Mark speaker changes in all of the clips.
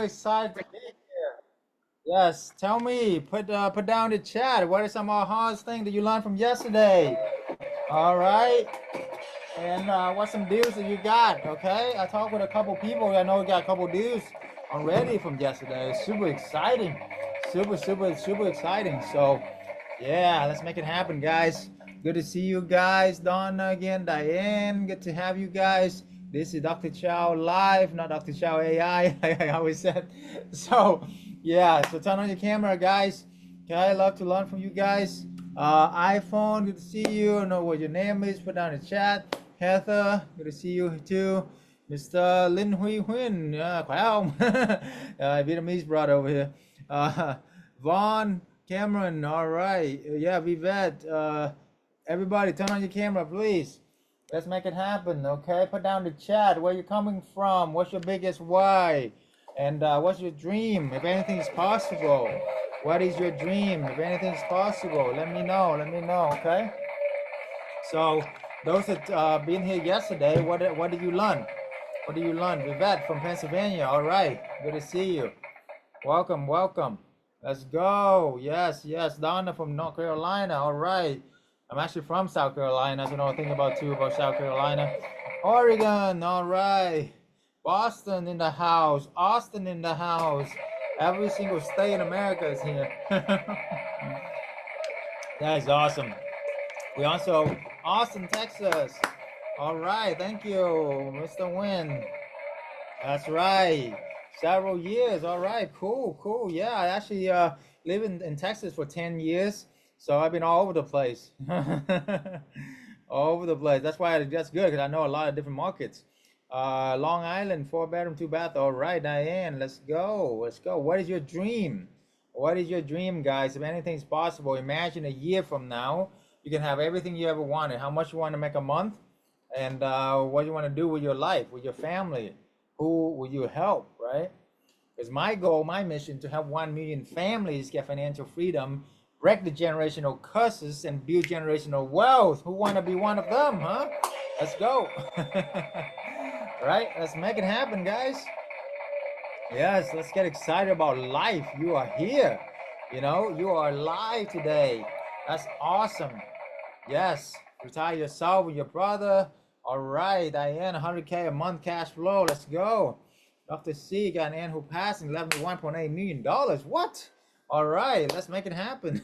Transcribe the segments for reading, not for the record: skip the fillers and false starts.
Speaker 1: Excited to be here. Yes, tell me, put down the chat. What are some of the hardest things that you learned from yesterday? All right, and what's some deals that you got? Okay, I talked with a couple people. I know we got a couple deals already from yesterday. It's super exciting, super exciting. So, yeah, let's make it happen, guys. Good to see you guys, Donna again, Diane. Good to have you guys. This is Dr. Chow live, not Dr. Chow AI, like I always said. So, yeah, so turn on your camera, guys. Okay, I love to learn from you guys. iPhone, good to see you. I know what your name is. Put down in the chat. Heather, good to see you too. Mr. Lin Hui Huynh, khỏe không? Vietnamese brother over here. Vaughn, Cameron, all right. Yeah, Vivette, everybody turn on your camera, please. Let's make it happen, okay? Put down the chat where you're coming from. What's your biggest why? And what's your dream? If anything is possible, what is your dream? If anything is possible, let me know. Let me know, okay? So those that been here yesterday, what did you learn? What did you learn? Vivette from Pennsylvania. All right, good to see you. Welcome, welcome. Let's go. Yes, yes. Donna from North Carolina. All right. I'm actually from South Carolina, so I know a thing about too about South Carolina. Oregon. All right. Boston in the house. Austin in the house. Every single state in America is here. That is awesome. We also Austin, Texas. All right. Thank you, Mr. Wynn. That's right. Several years. All right. Cool. Cool. Yeah. I actually live in Texas for 10 years. So I've been all over the place. All over the place. That's why that's good because I know a lot of different markets. Long Island, 4 bedroom, 2 bath. All right, Diane. Let's go. Let's go. What is your dream? What is your dream, guys? If anything's possible, imagine a year from now, you can have everything you ever wanted. How much you want to make a month, and what you want to do with your life, with your family. Who will you help, right? Because my goal, my mission to help 1 million families get financial freedom, break the generational curses, and build generational wealth. Who want to be one of them, huh? Let's go. Right? Let's make it happen, guys. Yes, let's get excited about life. You are here. You know, you are alive today. That's awesome. Yes, retire yourself with your brother. All right, Diane, 100K a month cash flow. Let's go. Dr. C got an aunt who passed and left me $1.8 million. What? All right, let's make it happen.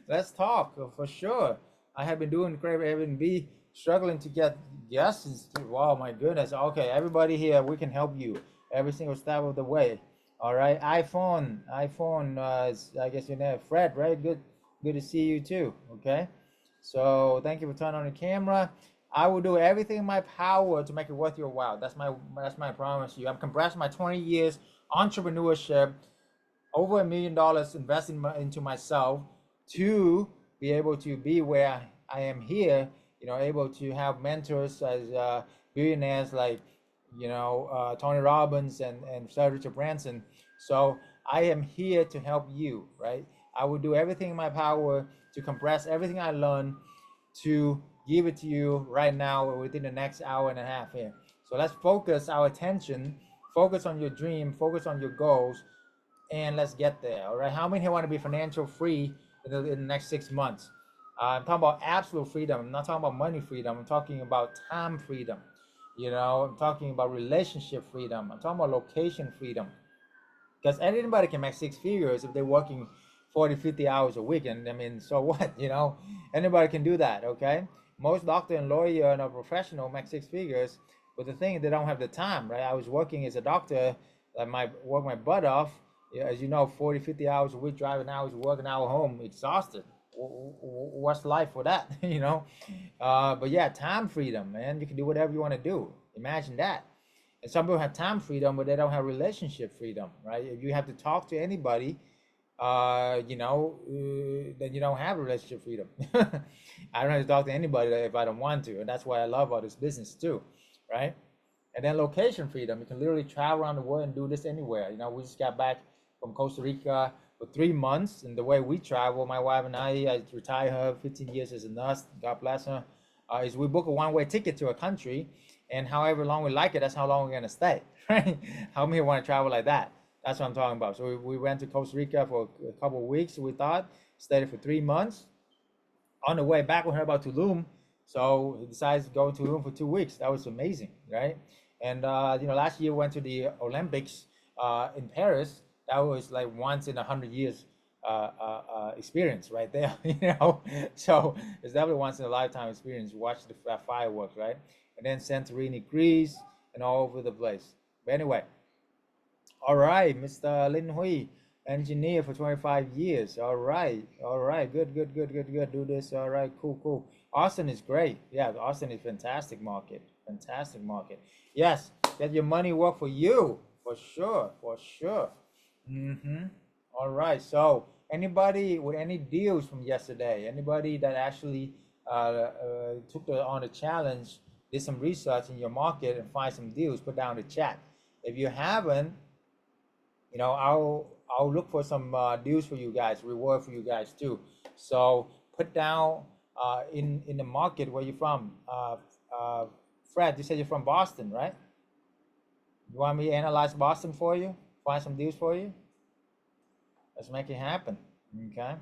Speaker 1: Let's talk for sure. I have been doing great Airbnb, struggling to get guests. Wow, my goodness. Okay, everybody here, we can help you every single step of the way. All right, iPhone, I guess your name, Fred, right? Good to see you too. Okay, so thank you for turning on the camera. I will do everything in my power to make it worth your while. That's my promise to you. I've compressed my 20 years entrepreneurship, over $1 million investing into myself to be able to be where I am here. You know, able to have mentors as billionaires like Tony Robbins and Sir Richard Branson. So I am here to help you, right? I will do everything in my power to compress everything I learned to give it to you right now within the next hour and a half here. So let's focus our attention, focus on your dream, focus on your goals, and let's get there. All right. How many here want to be financial free in the next 6 months? I'm talking about absolute freedom. I'm not talking about money freedom. I'm talking about time freedom. I'm talking about relationship freedom. I'm talking about location freedom. Because anybody can make 6 figures if they're working 40, 50 hours a week. And I mean, so what, anybody can do that, okay? Most doctor and lawyer and a professional make 6 figures, but the thing, they don't have the time, right? I was working as a doctor, I work my butt off, as you know, 40, 50 hours a week, driving hours, working hour home, exhausted. What's life for that, But yeah, time freedom, man. You can do whatever you want to do. Imagine that. And some people have time freedom, but they don't have relationship freedom, right? If you have to talk to anybody, then you don't have relationship freedom. I don't have to talk to anybody if I don't want to, and that's why I love all this business too, right? And then location freedom. You can literally travel around the world and do this anywhere. We just got back from Costa Rica for 3 months, and the way we travel, my wife and I retired her 15 years as a nurse, God bless her, is we book a one-way ticket to a country, and however long we like it, that's how long we're gonna stay. right? How many want to travel like that? That's what I'm talking about. So we went to Costa Rica for a couple of weeks. We thought stayed for 3 months. On the way back, we heard about Tulum, so he decides to go to Tulum for 2 weeks. That was amazing, right? And last year we went to the Olympics in Paris. That was like once in 100 years experience right there, So it's definitely once in a lifetime experience. Watch the fireworks, right? And then Santorini, Greece, and all over the place. But anyway, all right, Mr. Lin Hui, engineer for 25 years. All right, all right, good, good, good, good, good. Do this. All right, cool, cool. Austin is great. Yeah, Austin is fantastic market. Fantastic market. Yes, get your money work for you, for sure, for sure. Mm-hmm. All right. So, anybody with any deals from yesterday? Anybody that actually took on the challenge, did some research in your market and find some deals? Put down the chat. If you haven't, I'll look for some deals for you guys, reward for you guys too. So put down in the market where you're from. Fred, you said you're from Boston, right? You want me to analyze Boston for you? Find some deals for you? Let's make it happen. Okay.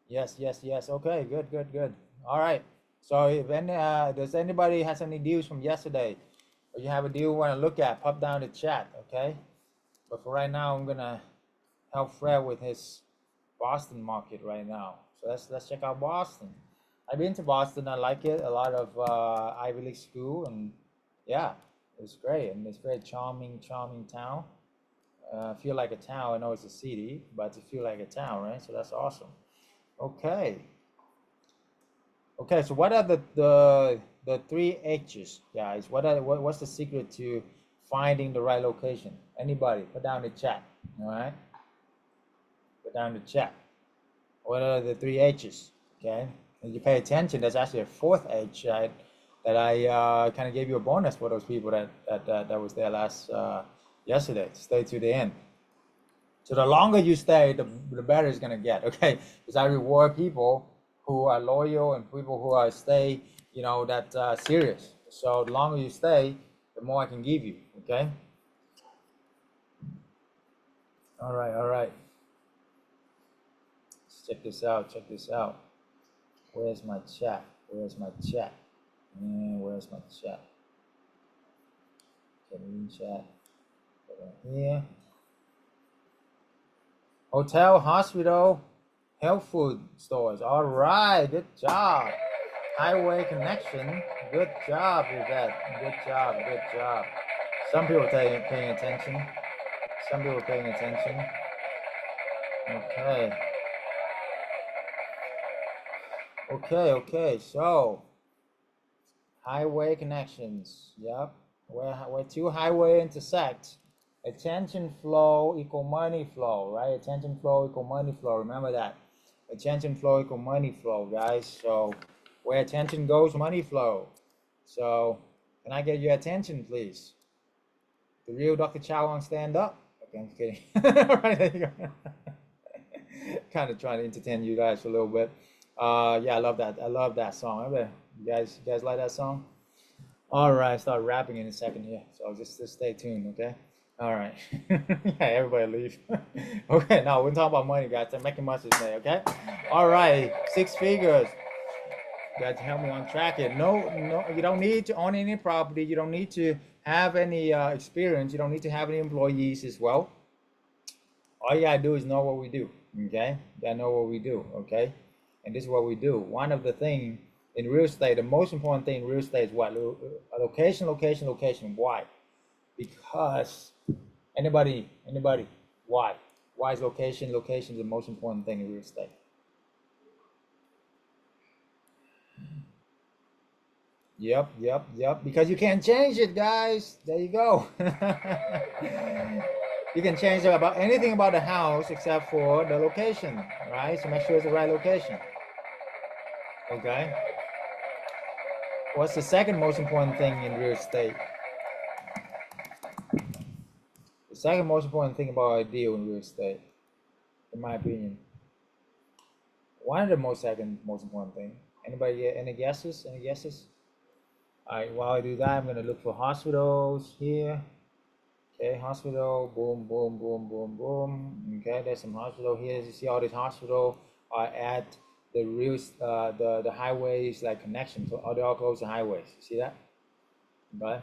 Speaker 1: Yes, yes, yes. Okay, good, good, good. All right. So if any does anybody has any deals from yesterday, or you have a deal you want to look at, pop down the chat, okay? But for right now, I'm gonna help Fred with his Boston market right now. So let's check out Boston. I've been to Boston. I like it. A lot of Ivy League school, and yeah, it's great. And it's very charming, charming town. Feel like a town. I know it's a city, but it feel like a town, right? So that's awesome. Okay. Okay. So what are the three H's, guys? What's the secret to finding the right location? Anybody? Put down the chat. All right. Put down the chat. What are the three H's? Okay. And you pay attention. There's actually a fourth H, right? That I kind of gave you a bonus for those people that was there yesterday. Stay to the end. So the longer you stay, the better it's gonna get. Okay, because I reward people who are loyal and people who are stay, that serious. So the longer you stay, the more I can give you. Okay. All right. All right. Let's check this out. Check this out. Where's my chat? Where's my chat? And where's my chat? Can we chat? Over here. Hotel, hospital, health food stores. All right, good job. Highway connection. Good job, Yvette. Good job, good job. Some people paying attention. Some people paying attention. Okay. Okay. So, highway connections. Yep. Where two highway intersect. Attention flow equal money flow, right? Attention flow equal money flow. Remember that. Attention flow equal money flow, guys. So where attention goes, money flow. So can I get your attention, please? The real Dr. Chau on stand up. Okay, I'm kidding. All right, there you go. Kind of trying to entertain you guys for a little bit. Yeah, I love that. I love that song. You guys like that song? All right, start rapping in a second here. So just stay tuned, okay? All right. Yeah, everybody leave. Okay, now we're talking about money, guys. I'm making money today, okay? All right, 6 figures. You got to help me on track it. No, you don't need to own any property. You don't need to have any experience. You don't need to have any employees as well. All you gotta do is know what we do, okay? You gotta know what we do, okay? And this is what we do. One of the things in real estate, the most important thing in real estate is what? Location, location, location. Why? Because anybody, why? Why is location the most important thing in real estate? Yep. Because you can't change it, guys. There you go. You can change about anything about the house except for the location, right? So make sure it's the right location. Okay. What's the second most important thing in real estate? The second most important thing about a deal in real estate, in my opinion. One of the second most important thing. Anybody get any guesses? Any guesses? All right, while I do that, I'm gonna look for hospitals here. Okay, hospital, boom, boom, boom, boom, boom. Okay, there's some hospital here. You see all these hospital are at the real, the highways like connection. So they're all close to highways. You see that? Okay.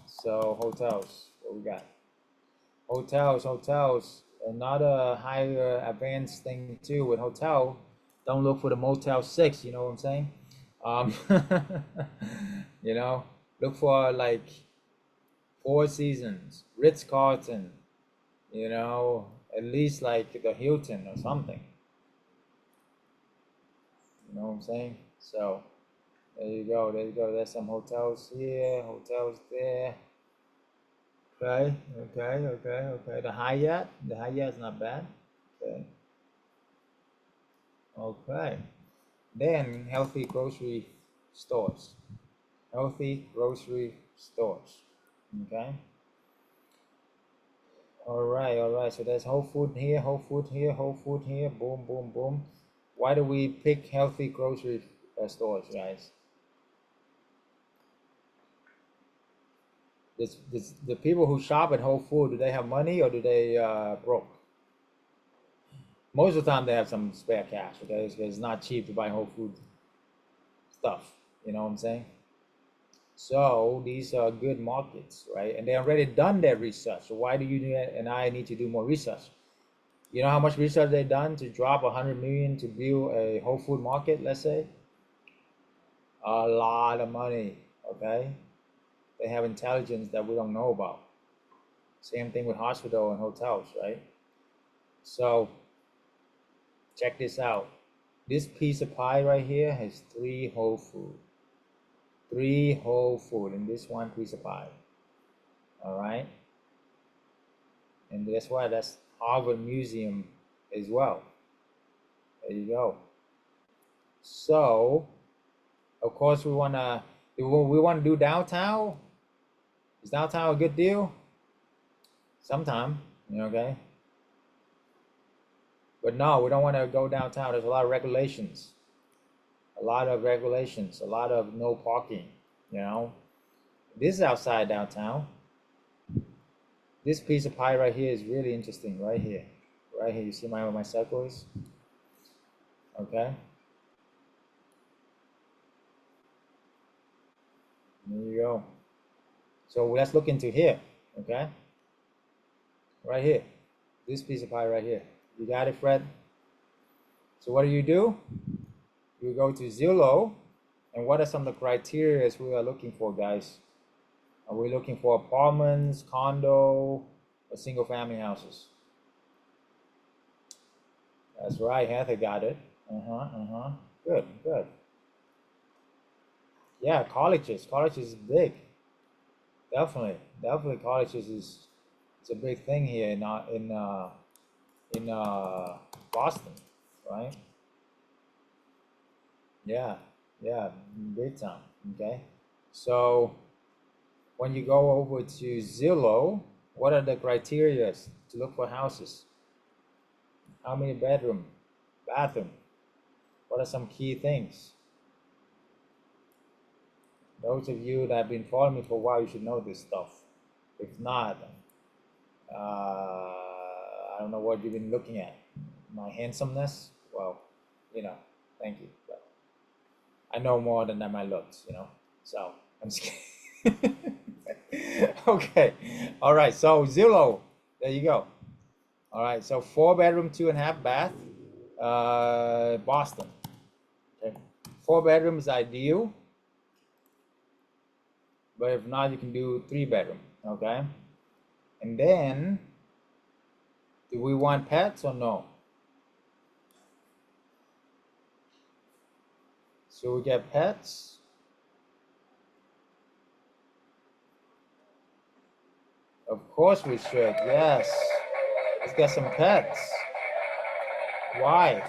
Speaker 1: So hotels, what we got? Hotels. Another higher advanced thing too with hotel. Don't look for the Motel 6. You know what I'm saying? Um, you know, look for like Four Seasons, Ritz Carlton, you know, at least like the Hilton or something. You know what I'm saying? So there you go. There you go. There's some hotels here, hotels there. Okay. The Hyatt's not bad. Okay. Okay. Then healthy grocery stores. Healthy grocery stores. Okay. All right. So there's Whole Food here, Whole Food here, Whole Food here. Boom, boom, boom. Why do we pick healthy grocery stores, guys? The people who shop at Whole Food, do they have money or do they broke? Most of the time they have some spare cash. Okay, it's not cheap to buy Whole Food stuff. You know what I'm saying? So these are good markets, right? And they already done their research. So why do you and I need to do more research? You know how much research they've done to drop 100 million to build a Whole Food market, let's say? A lot of money, okay? They have intelligence that we don't know about. Same thing with hospital and hotels, right? So check this out. This piece of pie right here has three Whole Food. Three Whole Food in this one piece of pie. All right? And that's why that's Harvard Museum as well. There you go. So, of course, we wanna do downtown. Is downtown a good deal? Sometime, okay. But no, we don't want to go downtown. There's a lot of regulations. A lot of no parking. You know, this is outside downtown. This piece of pie right here is really interesting. Right here, You see my circles? Okay. There you go. So let's look into here. Okay. Right here. This piece of pie right here. You got it, Fred? So what do? You go to Zillow, and what are some of the criteria we are looking for, guys? Are we looking for apartments, condo, or single family houses? That's right, Heather got it. Good. Yeah, colleges. Colleges is big. Definitely, colleges is it's a big thing here in Boston, right? Yeah, big time. Okay, so when you go over to Zillow, what are the criteria to look for houses? How many bedroom, bathroom? What are some key things? Those of you that have been following me for a while, you should know this stuff. If not, I don't know what you've been looking at. My handsomeness? Well, thank you. But I know more than that my looks, So I'm just kidding. Okay. All right. So Zillow, there you go. All right. So 4 bedroom, 2.5 bath, Boston. Okay. 4 bedroom is ideal, but if not, you can do 3 bedroom. Okay. And then, do we want pets or no? So we get pets. Of course we should. Yes. Let's get some pets. Why?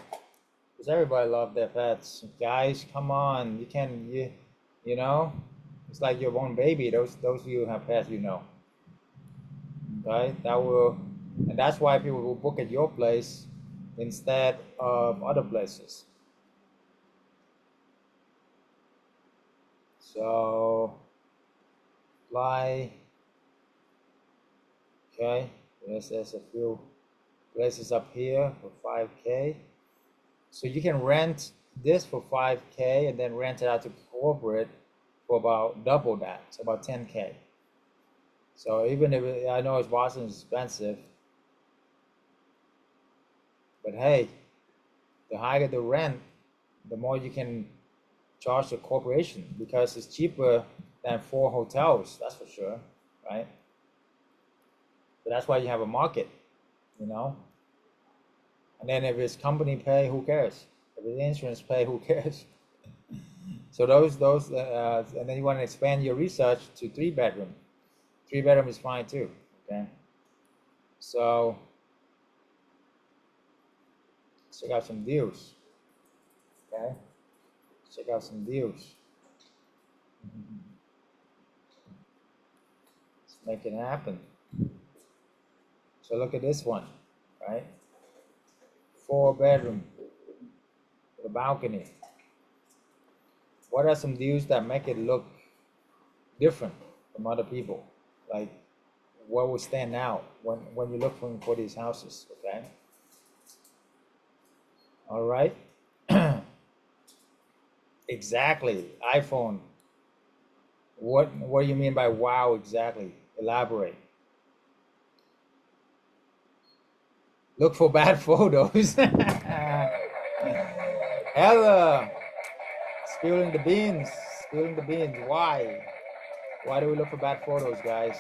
Speaker 1: Because everybody love their pets. Guys, come on. You know, it's like your own baby. Those of you who have pets, Okay, and that's why people will book at your place instead of other places. So apply. Okay, there's a few places up here for 5K. So you can rent this for 5K and then rent it out to corporate for about double that, so about 10K. So even if I know it's Boston's expensive, but hey, the higher the rent, the more you can charge the corporation because it's cheaper than 4 hotels, that's for sure, right? So that's why you have a market, you know? And then if it's company pay, who cares? If it's insurance pay, who cares? So and then you want to expand your research to 3-bedroom. 3-bedroom is fine too, okay? So check out some deals, okay? Check out some deals. Let's make it happen. So look at this one, right? 4-bedroom with a balcony. What are some deals that make it look different from other people? Like what would stand out when you're looking for these houses, okay? All right. Exactly. iPhone. What do you mean by wow exactly? Elaborate. Look for bad photos. Ella, spilling the beans. Spilling the beans. Why? Why do we look for bad photos, guys?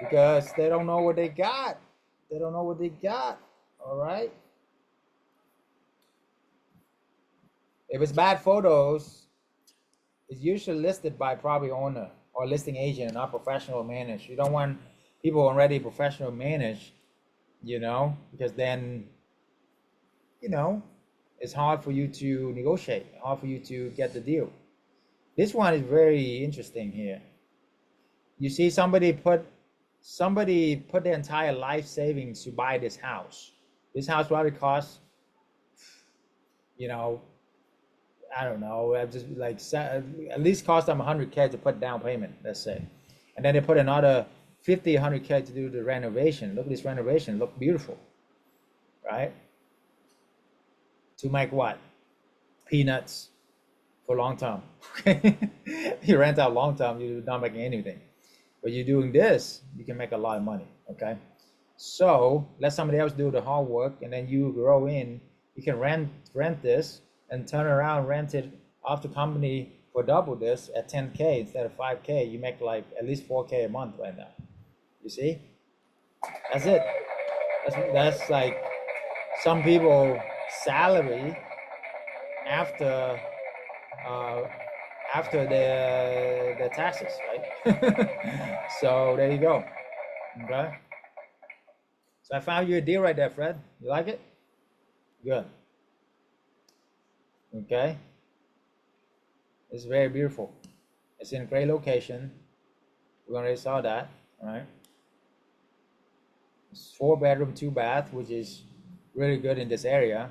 Speaker 1: Because they don't know what they got. They don't know what they got. All right. If it's bad photos, it's usually listed by property owner or listing agent, not professional managed. You don't want people already professional managed, you know, because then, you know, it's hard for you to negotiate, hard for you to get the deal. This one is very interesting here. You see somebody put their entire life savings to buy this house. This house probably costs, you know, I don't know, just like at least cost them 100K to put down payment, let's say. And then they put another 50, 100K to do the renovation. Look at this renovation, look beautiful, right? To make what? Peanuts for long term. You rent out long term, you're not making anything. But you're doing this, you can make a lot of money, okay? So let somebody else do the hard work and then you grow in. You can rent this and turn around, rent it off the company for double this at 10K instead of 5K. You make like at least 4K a month right now. You see? That's it. That's like some people salary after the taxes, right? So there you go. Okay. So I found you a deal right there, Fred. You like it? Good. Okay. It's very beautiful. It's in a great location. We already saw that, right? It's 4-bedroom, 2-bath, which is really good in this area.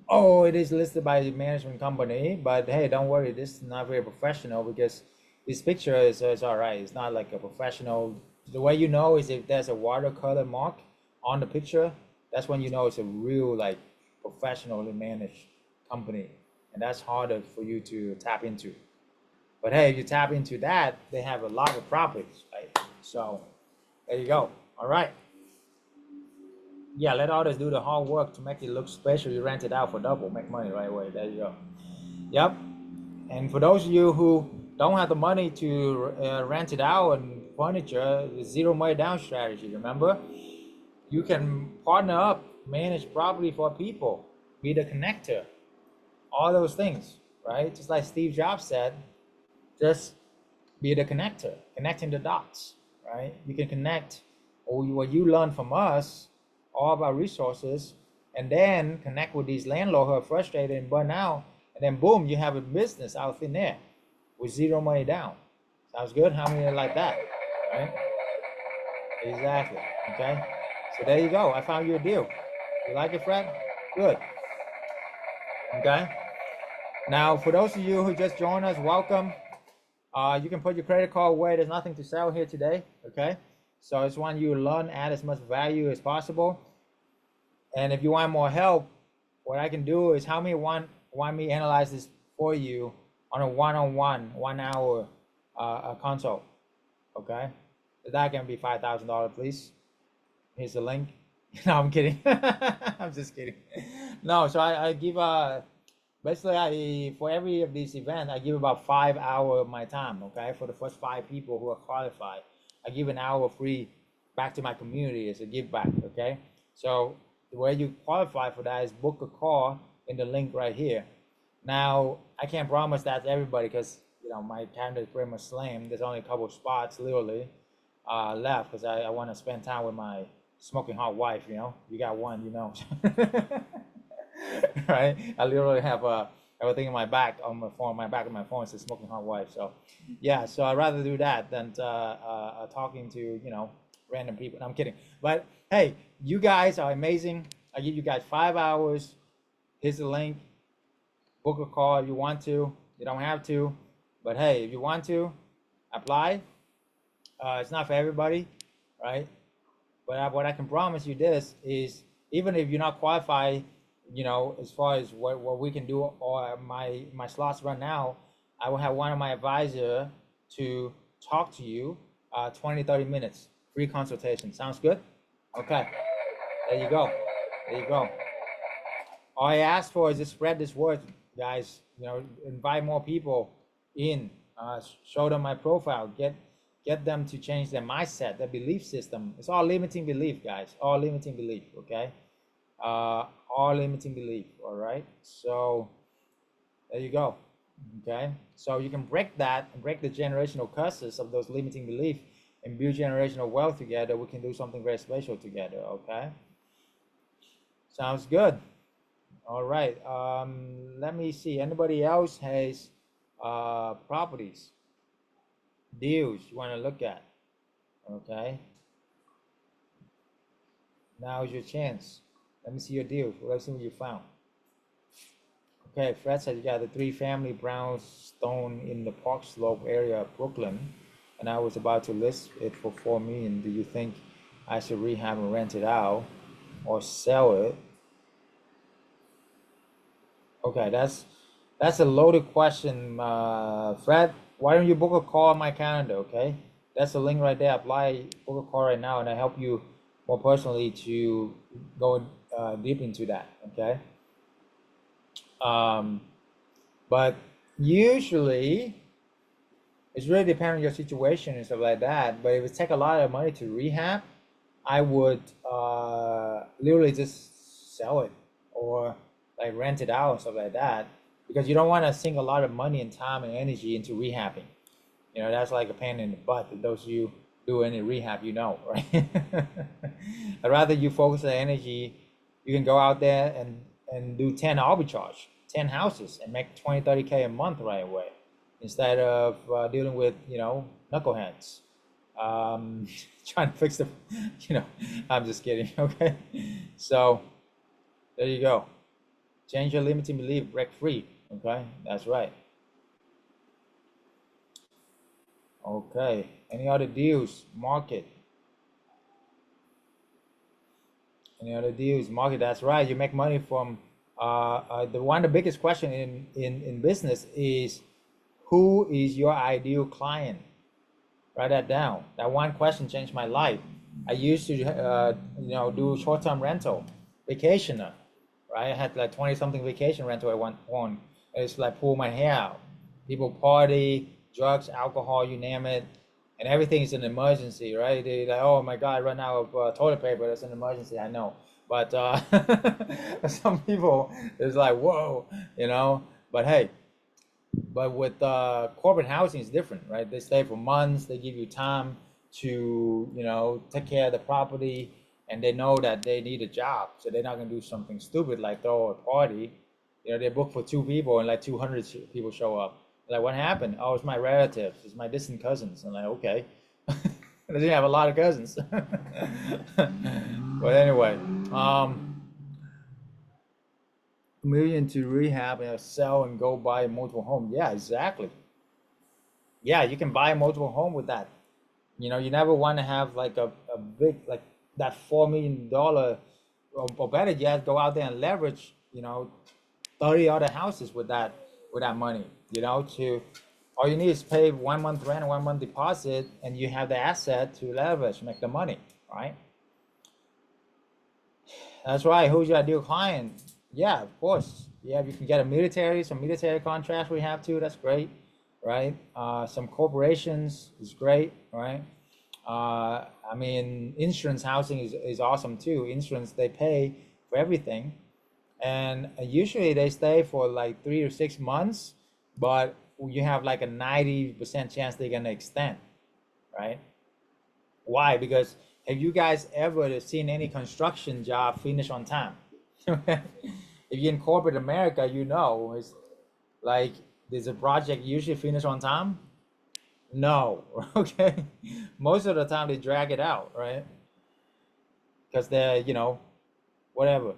Speaker 1: Oh, it is listed by the management company, but hey, don't worry, this is not very professional because this picture is all right. It's not like a professional. The way you know is if there's a watercolor mark on the picture, that's when you know it's a real like professionally managed company, and that's harder for you to tap into. But hey, if you tap into that, they have a lot of properties, right? So there you go. All right. Yeah, let others do the hard work to make it look special. You rent it out for double, make money right away. There you go. Yep. And for those of you who don't have the money to rent it out and furniture, zero money down strategy. Remember, you can partner up, manage property for people, be the connector, all those things, right? Just like Steve Jobs said, just be the connector, connecting the dots, right? You can connect what you learn from us, all of our resources, and then connect with these landlords who are frustrated and burn out, and then boom, you have a business out in there with zero money down. Sounds good? How many are like that, right? Exactly, okay? So there you go. I found you a deal. You like it, Fred? Good. Okay? Now, for those of you who just joined us, welcome. You can put your credit card away. There's nothing to sell here today, okay? So I just want you to learn, add as much value as possible. And if you want more help, what I can do is how many want me analyze this for you on a one-on-one, 1 hour a consult, okay? That can be $5,000, please. Here's the link. No, I'm kidding. I'm just kidding. No, so I give basically for every of these events, I give about 5 hours of my time, okay? For the first 5 people who are qualified, I give an hour free back to my community as a give back, okay? So the way you qualify for that is book a call in the link right here. Now, I can't promise that to everybody because, you know, my calendar is pretty much slammed. There's only a couple of spots literally left because I want to spend time with my smoking hot wife, you know? You got one, you know. Right? I literally have everything in my back on my phone. My back of my phone says smoking hot wife. So, yeah. So I'd rather do that than talking to, you know, random people. No, I'm kidding. But hey, you guys are amazing. I give you guys 5 hours. Here's the link. Book a call if you want to. You don't have to, but hey, if you want to, apply. It's not for everybody, right? But what I can promise you this is, even if you're not qualified, you know, as far as what we can do or my slots run now, I will have one of my advisor to talk to you 20-30 minutes, free consultation. Sounds good? Okay, there you go. There you go. All I ask for is just spread this word, guys. You know, invite more people in, show them my profile, get them to change their mindset, their belief system. It's all limiting belief, guys. All limiting belief, okay? All limiting belief, all right? So there you go, okay? So you can break that and break the generational curses of those limiting beliefs and build generational wealth together. We can do something very special together, okay? Sounds good. All right, let me see. Anybody else has properties, deals you want to look at? Okay. Now is your chance. Let me see your deals. Let's see what you found. Okay, Fred said you got a 3-family brownstone in the Park Slope area of Brooklyn, and I was about to list it for $4 million. Do you think I should rehab and rent it out or sell it? Okay, that's a loaded question, Fred. Why don't you book a call on my calendar? Okay, that's the link right there. Apply, book a call right now, and I help you more personally to go deep into that. Okay. But usually it's really depending on your situation and stuff like that. But if it take a lot of money to rehab, I would literally just sell it or like rent it out and stuff like that, because you don't want to sink a lot of money and time and energy into rehabbing. You know, that's like a pain in the butt. For those of you do any rehab, you know, right? I'd rather you focus the energy. You can go out there and do 10 arbitrage, 10 houses, and make 20-30K a month right away, instead of dealing with, you know, knuckleheads. Trying to fix the, you know, I'm just kidding. Okay. So there you go. Change your limiting belief, break free. Okay, that's right. Okay, any other deals? Market. Any other deals? Market. That's right. You make money from the biggest question in business is, who is your ideal client? Write that down. That one question changed my life. I used to you know, do short-term rental, vacationer. Right? I had like 20 something vacation rental at one point. It's like pull my hair out. People party, drugs, alcohol, you name it, and everything is an emergency, right? They like, oh my God, I run out of toilet paper. That's an emergency, I know. But some people, it's like, whoa, you know. But hey, but with corporate housing is different, right? They stay for months. They give you time to, you know, take care of the property, and they know that they need a job, so they're not gonna do something stupid like throw a party. You know, they book for 2 people and like 200 people show up. Like, what happened? Oh, it's my relatives. It's my distant cousins. I'm like, okay. I didn't have a lot of cousins. But anyway, million to rehab and sell and go buy a multiple home. Yeah, exactly. Yeah, you can buy a multiple home with that. You know, you never want to have like a big like that $4 million or better yet, go out there and leverage, 30 other houses with that money. To all you need is pay 1 month rent and 1 month deposit, and you have the asset to leverage, make the money, right? That's right. Who's your ideal client? Yeah, of course. Yeah, if you can get some military contracts we have too, that's great, right? Some corporations is great, right? I mean, insurance housing is awesome too. Insurance, they pay for everything. And usually they stay for like 3 or 6 months, but you have like a 90% chance they're gonna extend, right? Why? Because have you guys ever seen any construction job finish on time? If you're in corporate America, it's like, there's a project usually finish on time? No, okay. Most of the time they drag it out, right? Because they're, whatever.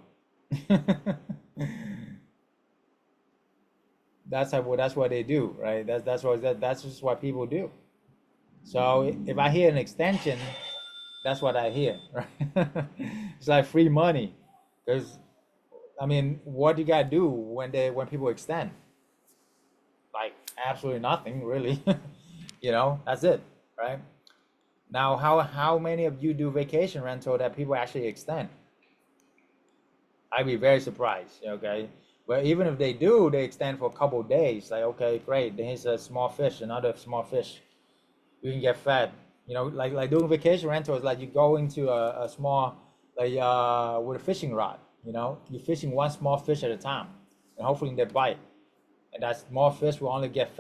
Speaker 1: That's what they do, right? That's just what people do. So if I hear an extension, that's what I hear, right? It's like free money, because I mean, what do you gotta do when people extend? Like absolutely nothing, really. That's it, right? Now, how many of you do vacation rental that people actually extend? I'd be very surprised. Okay, but even if they do, they extend for a couple of days. Like, okay, great. Then here's a small fish, another small fish. You can get fed. Like doing vacation rental is like you go into a small, like with a fishing rod. You're fishing one small fish at a time, and hopefully they bite. And that small fish will only get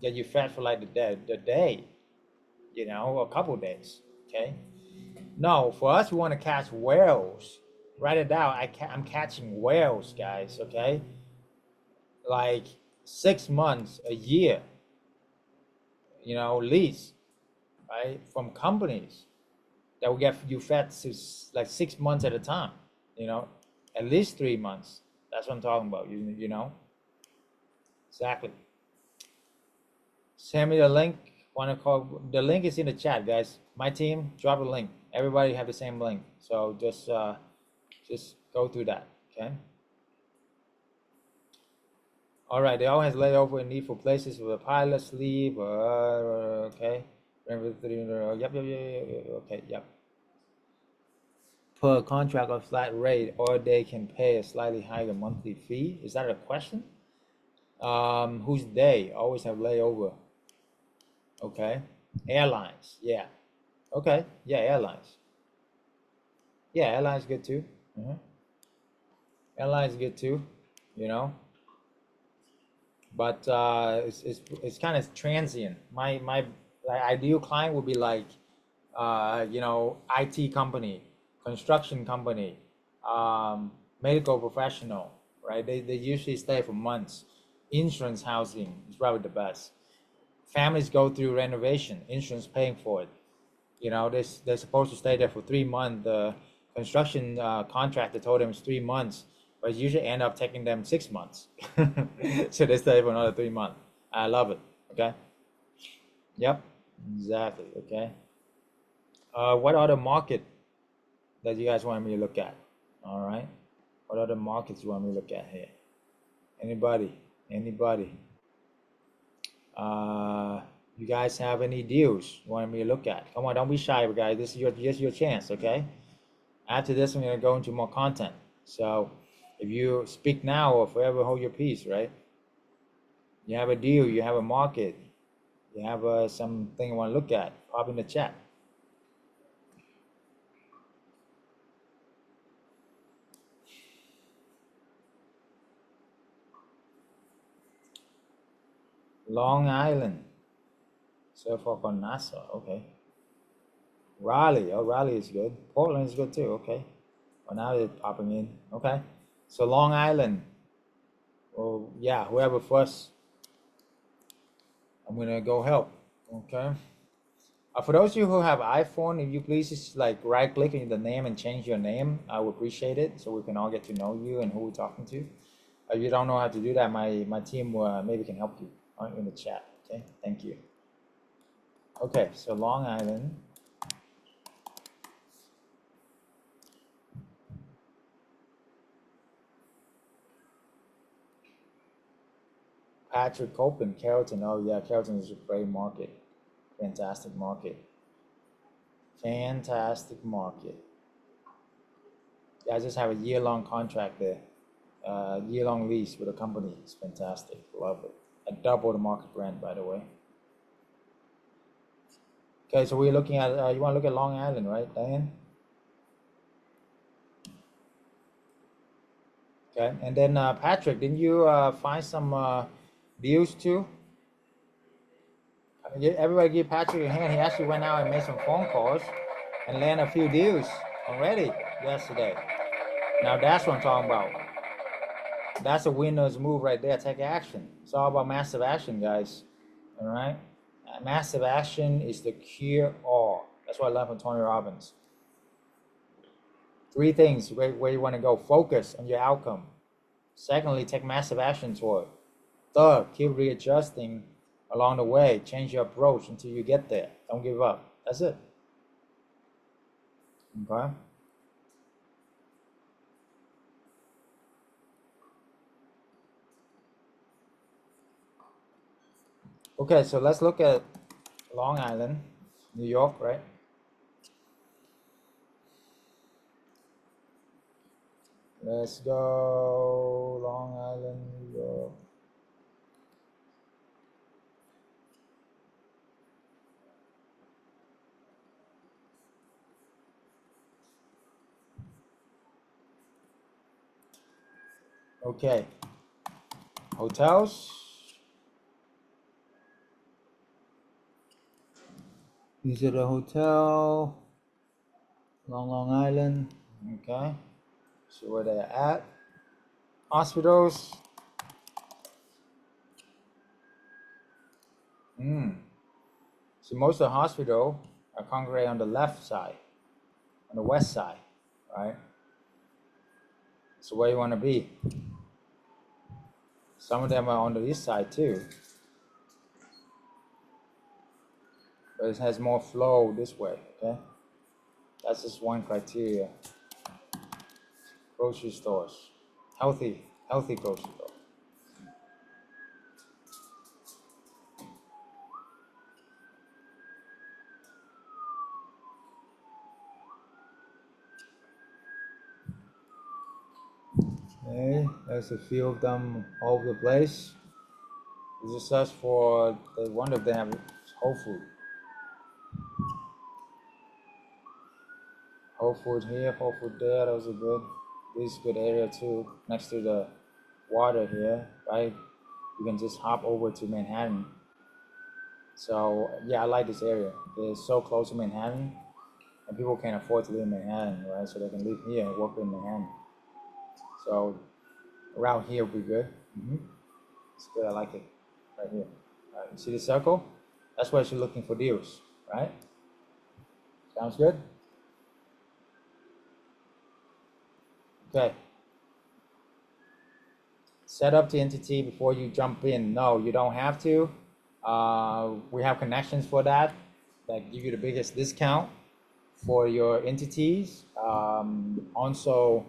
Speaker 1: you fed for like the day, a couple of days. Okay. No, for us, we want to catch whales. Write it down. I'm catching whales, guys. Okay, like 6 months, a year. Lease, right, from companies that will get you fed like 6 months at a time. You know, at least 3 months. That's what I'm talking about. Exactly. Send me the link. Want to call? The link is in the chat, guys. My team, drop a link. Everybody have the same link, so just go through that. Okay. All right. They all has layover and need for places where pilots sleep. Okay. Remember yep, yep, yep, yep. Okay. Yep. Per contract or flat rate, or they can pay a slightly higher monthly fee. Is that a question? Who's they? Always have layover. Okay. Airlines. Yeah. Okay. Yeah, airlines. Yeah, airlines good too. Airlines good too. You know, but it's kind of transient. My like, ideal client would be like, IT company, construction company, medical professional, right? They usually stay for months. Insurance housing is probably the best. Families go through renovation, insurance paying for it. They're supposed to stay there for 3 months. The construction contractor told them it's 3 months, but usually end up taking them 6 months. So they stay for another 3 months. I love it. Okay. Yep. Exactly. Okay. What other market that you guys want me to look at? All right. What other markets you want me to look at here? Anybody? Anybody? You guys have any deals you want me to look at? Come on, don't be shy, guys. This is your chance, okay? After this, I'm gonna go into more content. So if you speak now or forever hold your peace, right? You have a deal, you have a market, you have something you want to look at, pop in the chat. Long Island, so far on NASA, okay. Raleigh, oh, Raleigh is good. Portland is good too, okay. Well, now they're popping in, okay. So Long Island, well, yeah, whoever first, I'm gonna go help, okay. For those of you who have iPhone, if you please just like right click in the name and change your name, I would appreciate it so we can all get to know you and who we're talking to. If you don't know how to do that, my team maybe can help you in the chat. Okay, thank you. Okay, so Long Island. Patrick Copeland, Carrollton. Oh yeah, Carrollton is a great market. Fantastic market. Fantastic market. Yeah, I just have a year-long contract there. Year-long lease with a company. It's fantastic. Love it. I double the market rent, by the way. Okay, so we're looking at, you want to look at Long Island, right, Diane? Okay, and then Patrick, didn't you find some deals too? Everybody give Patrick a hand. He actually went out and made some phone calls and landed a few deals already yesterday. Now that's what I'm talking about. That's a winner's move right there. Take action. It's all about massive action, guys. All right? Massive action is the cure all. That's what I learned from Tony Robbins. 3 things where you want to go. Focus on your outcome. Secondly, take massive action toward it. Third, keep readjusting along the way. Change your approach until you get there. Don't give up. That's it. Okay? Okay, so let's look at Long Island, New York, right? Let's go Long Island, New York. Okay. Hotels. These are the hotel. Long Island. Okay. So where they're at. Hospitals. So most of the hospital are congregate on the left side, on the west side, right? So where you want to be. Some of them are on the east side too. But it has more flow this way, okay? That's just one criteria. Grocery stores. Healthy grocery stores. Okay, there's a few of them all over the place. This is search for one of them, Whole Food. Whole Food here, Whole Food there. Those are good. This is a good area too, next to the water here, right? You can just hop over to Manhattan. So yeah, I like this area. It's so close to Manhattan, and people can't afford to live in Manhattan, right? So they can live here and work in Manhattan. So around here would be good. It's good. I like it right here. All right, you see the circle? That's where you're looking for deals, right? Sounds good. Okay. Set up the entity before you jump in. No, you don't have to. We have connections for that give you the biggest discount for your entities. Also,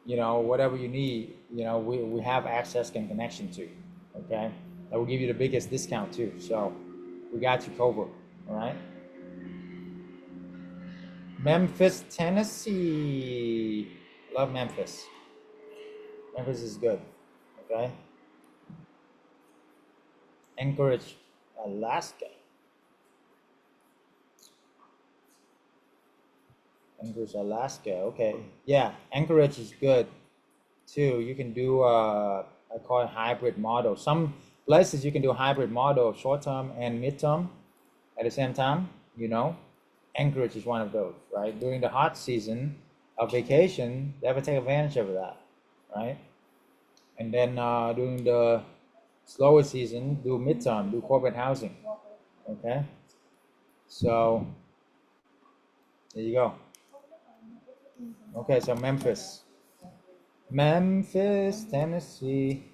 Speaker 1: whatever you need, we have access and connection to. Okay, that will give you the biggest discount too. So we got you covered. All right. Memphis, Tennessee. Love Memphis. Memphis is good. Okay. Anchorage, Alaska. Anchorage, Alaska. Okay. Yeah, Anchorage is good too. You can do I call it hybrid model. Some places you can do a hybrid model, short term and mid term at the same time. Anchorage is one of those, right? During the hot season of vacation, they ever take advantage of that, right? And then during the slower season, do midterm, do corporate housing. Okay, so there you go. Okay, so Memphis. Memphis, Tennessee.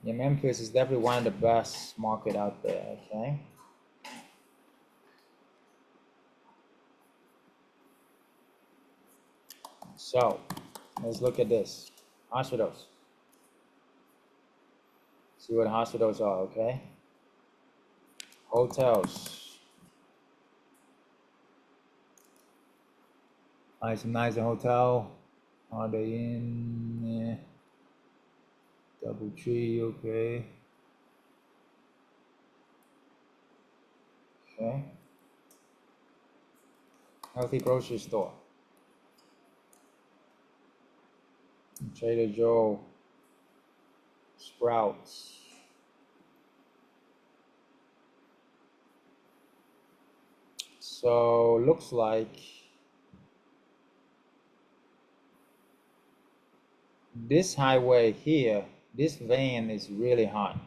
Speaker 1: Yeah, Memphis is definitely one of the best market out there. Okay. So let's look at this. Hospitals. See what hospitals are, okay? Hotels. Nice hotel. Are they in Doubletree? Okay. Okay. Healthy grocery store. Trader Joe. Sprouts. So looks like this highway here, this van is really hot.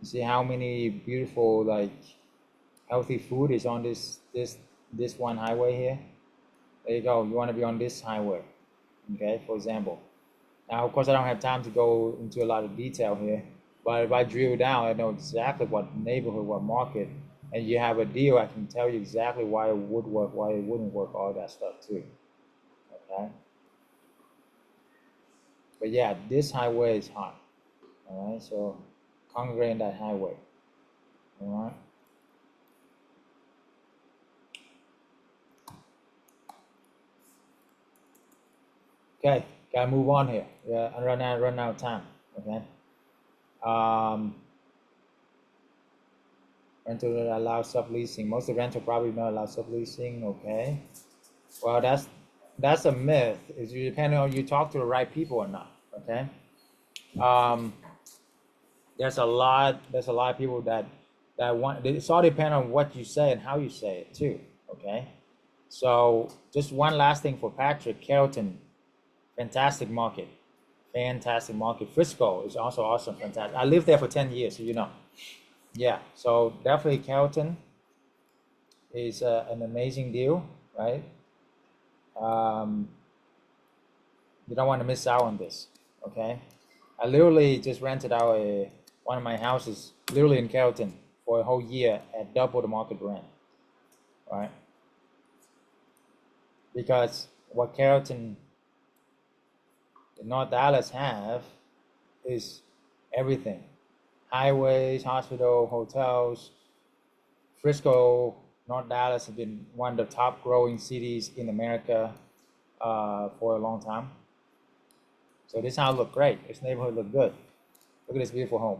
Speaker 1: You see how many beautiful like healthy food is on this one highway here? There you go. You want to be on this highway, okay? For example. Now, of course, I don't have time to go into a lot of detail here, but if I drill down, I know exactly what neighborhood, what market, and you have a deal, I can tell you exactly why it would work, why it wouldn't work, all that stuff too. Okay. But yeah, this highway is hot. All right, so congregate in that highway. All right. Okay, gotta move on here. Yeah, I run out of time. Okay. Um, rental that allow subleasing. Most of the rental probably not allow subleasing. Okay. Well, that's a myth. Is you depending on you talk to the right people or not. Okay. Um, there's a lot of people that want. It's all depend on what you say and how you say it too. Okay. So just one last thing for Patrick Carrollton, fantastic market, fantastic market. Frisco is also awesome, fantastic. I lived there for 10 years, so you know. Yeah. So definitely Carrollton is an amazing deal, right? Um, you don't want to miss out on this. Okay. I literally just rented out one of my houses, literally in Carrollton, for a whole year at double the market rent, right? Because what Carrollton, North Dallas have is everything: highways, hospital, hotels. Frisco, North Dallas has been one of the top growing cities in America for a long time. So this house look great. This neighborhood look good. Look at this beautiful home.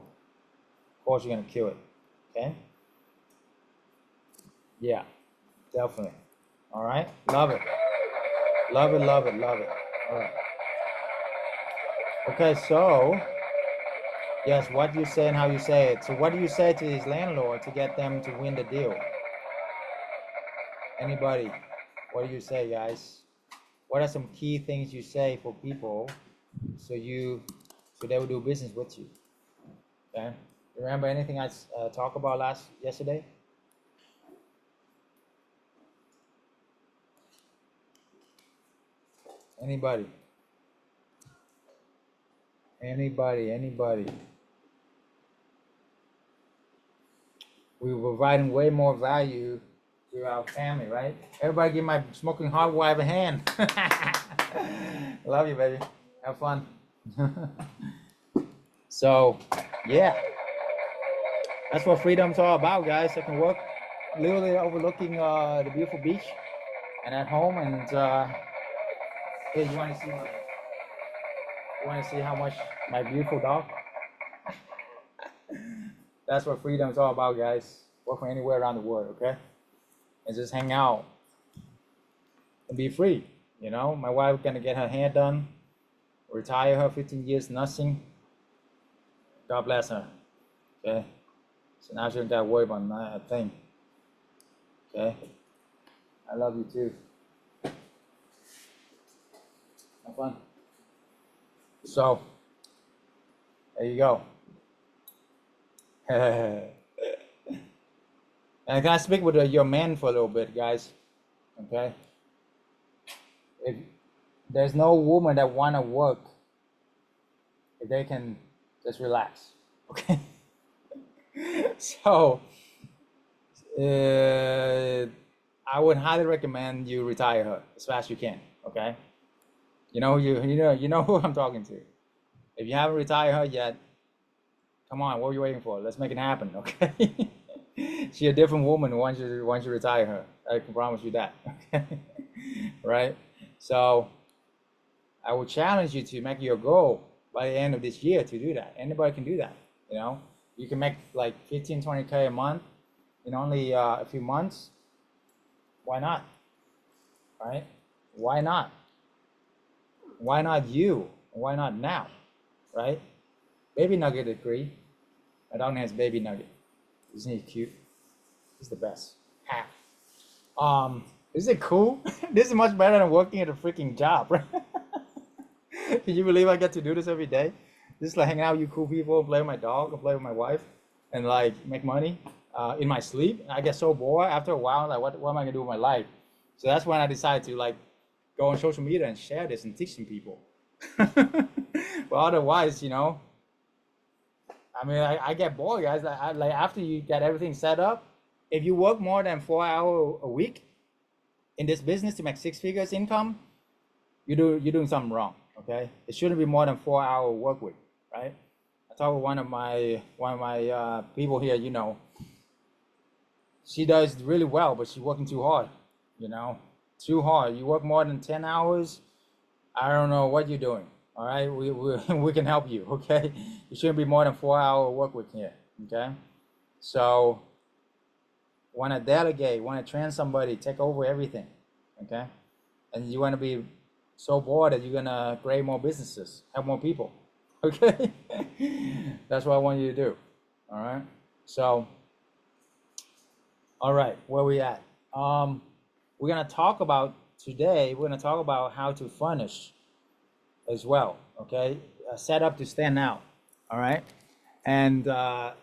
Speaker 1: Of course, you're gonna kill it. Okay. Yeah, definitely. All right. Love it. Love it. Love it. Love it. All right. Okay. So yes, what you say and how you say it. So what do you say to his landlord to get them to win the deal? Anybody? What do you say, guys? What are some key things you say for people so they will do business with you? Okay. Remember anything I talked about yesterday? Anybody? Anybody? We were providing way more value to our family, right? Everybody give my smoking hot wife a hand. Love you, baby. Have fun. So, yeah, that's what freedom's all about, guys. I can work literally overlooking the beautiful beach and at home. And hey, you want to see how much my beautiful dog? That's what freedom's all about, guys. Work from anywhere around the world, okay? And just hang out and be free. You know, my wife gonna get her hair done, retire her 15 years, nothing. God bless her. Okay. So now she don't gotta worry about a thing. Okay. I love you too. Have fun. So there you go. And can I speak with your man for a little bit, guys? Okay. If There's no woman that want to work if they can just relax. Okay. So I would highly recommend you retire her as fast as you can. Okay. You know who I'm talking to. If you haven't retired her yet, come on, what are you waiting for? Let's make it happen. Okay. She's a different woman once you retire her. I can promise you that. Okay. Right. So I would challenge you to make your goal by the end of this year to do that. Anybody can do that. You can make like 15, 20K a month in only a few months. Why not? Right? Why not? Why not you? Why not now? Right? Baby Nugget agree. My dog name is Baby Nugget. Isn't he cute? He's the best. Ha. Is it cool? This is much better than working at a freaking job, right? Can you believe I get to do this every day? Just like hang out with you cool people, play with my dog, and play with my wife, and like make money in my sleep. I get so bored after a while. Like, what am I gonna do with my life? So that's when I decided to like go on social media and share this and teach some people. But otherwise, I mean, I get bored, guys. Like after you get everything set up, if you work more than 4 hours a week in this business to make 6 figures income, you're doing something wrong. Okay, it shouldn't be more than 4 hour work week, right? I talked with one of my people here. She does really well, but she's working too hard. Too hard. You work more than 10 hours. I don't know what you're doing. All right, we can help you. Okay, you shouldn't be more than 4 hour work week here. Okay, so want to delegate, want to train somebody, take over everything. Okay, and you want to be so bored that you're gonna create more businesses, help more people. Okay, that's what I want you to do. All right. So, all right, where we at? We're gonna talk about today. We're gonna talk about how to furnish as well. Okay, set up to stand out. All right. And I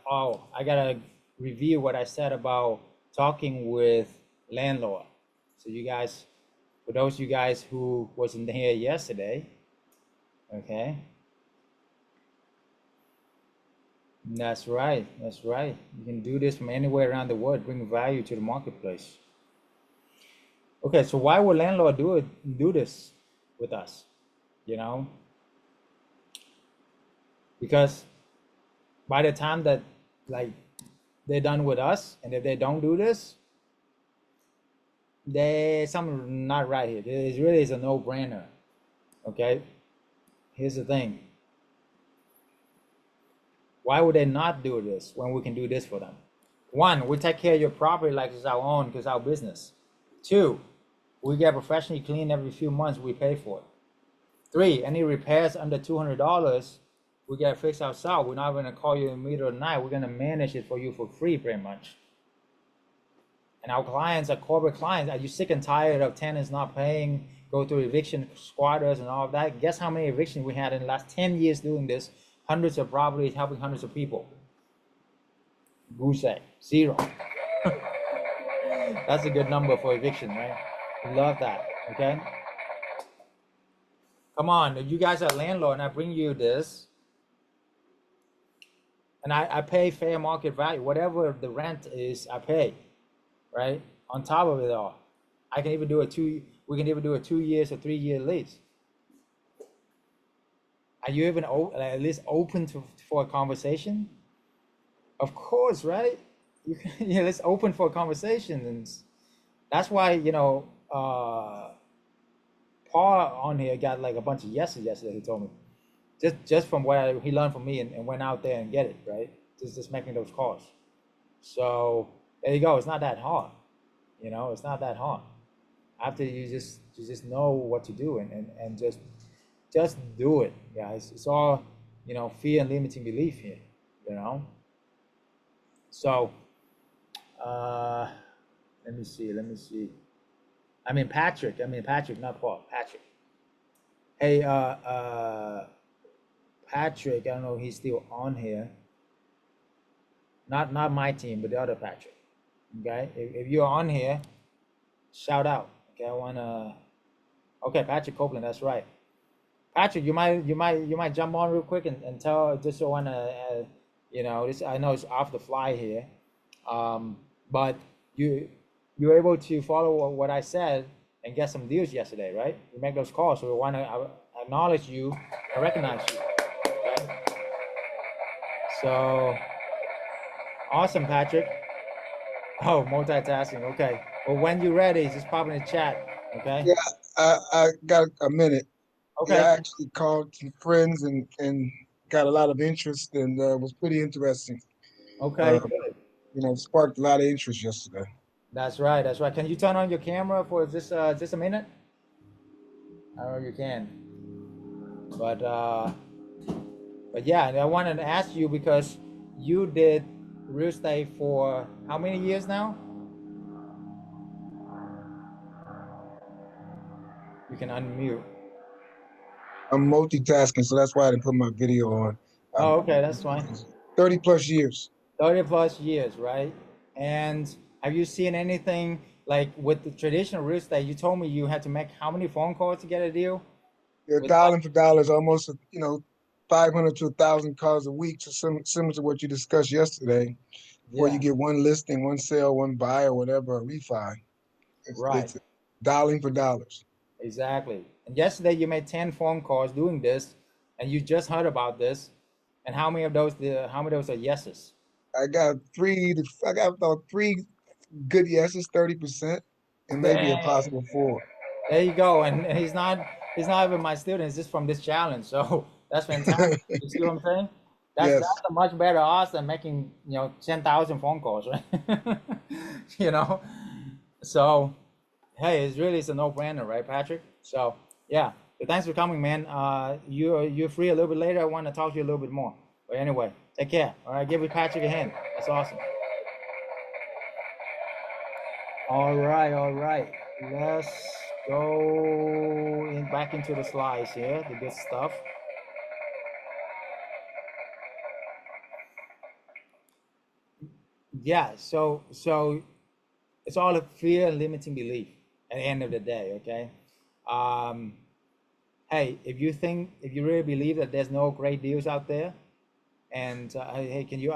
Speaker 1: gotta review what I said about talking with landlord. So you guys, for those of you guys who wasn't here yesterday, okay, that's right, that's right. You can do this from anywhere around the world, bring value to the marketplace. Okay, so why would landlord do this with us? Because by the time that like they're done with us, and if they don't do this, there's something not right here. It really is a no-brainer. Okay, here's the thing. Why would they not do this when we can do this for them? One, we take care of your property like it's our own because it's our business. Two, we get professionally cleaned every few months, we pay for it. Three, any repairs under $200, we get fixed ourselves. We're not going to call you in the middle of the night. We're going to manage it for you for free, pretty much. And our clients are corporate clients. Are you sick and tired of tenants not paying, go through eviction squatters and all of that? Guess how many evictions we had in the last 10 years doing this? Hundreds of properties, helping hundreds of people. Goose egg, 0. That's a good number for eviction, right? We love that, okay? Come on, if you guys are a landlord and I bring you this, and I pay fair market value, whatever the rent is, I pay, right? On top of it all, we can even do a 2 years or 3 year lease. Are you even at least open for a conversation? Of course, right? Let's open for a conversation, and that's why Paul on here got like a bunch of yeses yesterday. He told me just from what he learned from me and went out there and get it right. Just making those calls. So there you go. It's not that hard. It's not that hard. After you just know what to do and just do it, guys. It's all fear and limiting belief here. So let me see. Patrick, not Paul. Patrick. Hey, Patrick, I don't know if he's still on here. Not my team, but the other Patrick. Okay, if you're on here, shout out. Okay, Okay, Patrick Copeland, that's right. Patrick, you might jump on real quick and tell just so I wanna you know this I know it's off the fly here, but you were able to follow what I said and get some deals yesterday, right? You make those calls, so we want to acknowledge you and recognize you. Okay? So awesome, Patrick. Oh, multitasking. Okay. Well, when you're ready, just pop in the chat. Okay.
Speaker 2: Yeah, I got a minute. Yeah,
Speaker 1: Okay.
Speaker 2: I actually called some friends and got a lot of interest and was pretty interesting.
Speaker 1: Okay.
Speaker 2: Uh,
Speaker 1: Good.
Speaker 2: Sparked a lot of interest yesterday.
Speaker 1: That's right. That's right. Can you turn on your camera for just a minute? I don't know if you can, but yeah, and I wanted to ask you because you did real estate for how many years now? You can unmute.
Speaker 2: I'm multitasking, so that's why I didn't put my video on.
Speaker 1: Oh,
Speaker 2: Um,
Speaker 1: okay, that's fine.
Speaker 2: 30 plus years.
Speaker 1: 30 plus years, right? And have you seen anything like with the traditional real estate? You told me you had to make how many phone calls to get a deal?
Speaker 2: Yeah,
Speaker 1: With
Speaker 2: dollar for dollars, almost 500 to 1,000 calls a week, so similar to what you discussed yesterday, before you
Speaker 1: yeah,
Speaker 2: get one listing, one sale, one buy, or whatever, a refi.
Speaker 1: right,
Speaker 2: It's dialing for dollars.
Speaker 1: exactly. And yesterday you made 10 phone calls doing this, and you just heard about this. And how many of those are yeses?
Speaker 2: I got about three good yeses, 30%, and maybe a
Speaker 1: Dang.
Speaker 2: possible four.
Speaker 1: There you go. And he's not even my student, he's just from this challenge. So that's fantastic. You see what I'm saying? That's
Speaker 2: Yes,
Speaker 1: a much better odds than making 10,000 phone calls, right? you know. So hey, it's a no-brainer, right, Patrick? So yeah. So thanks for coming, man. You're free a little bit later. I want to talk to you a little bit more. But anyway, take care. All right, give Patrick a hand. That's awesome. All right, all right. Let's go back into the slides here, the good stuff. Yeah, so it's all a fear and limiting belief at the end of the day, okay? Um, hey, if you really believe that there's no great deals out there, and hey, can you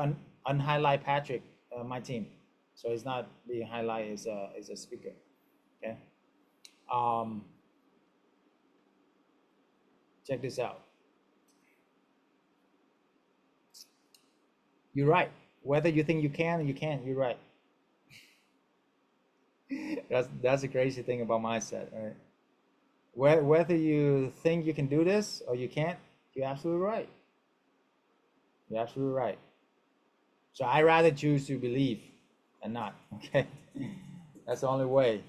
Speaker 1: unhighlight Patrick, my team? So he's not being highlighted as a speaker, okay? Um, check this out. You're right. Whether you think you can or you can't, you're right. That's the crazy thing about mindset, right? Whether you think you can do this or you can't, you're absolutely right. You're absolutely right. So I rather choose to believe and not. Okay, that's the only way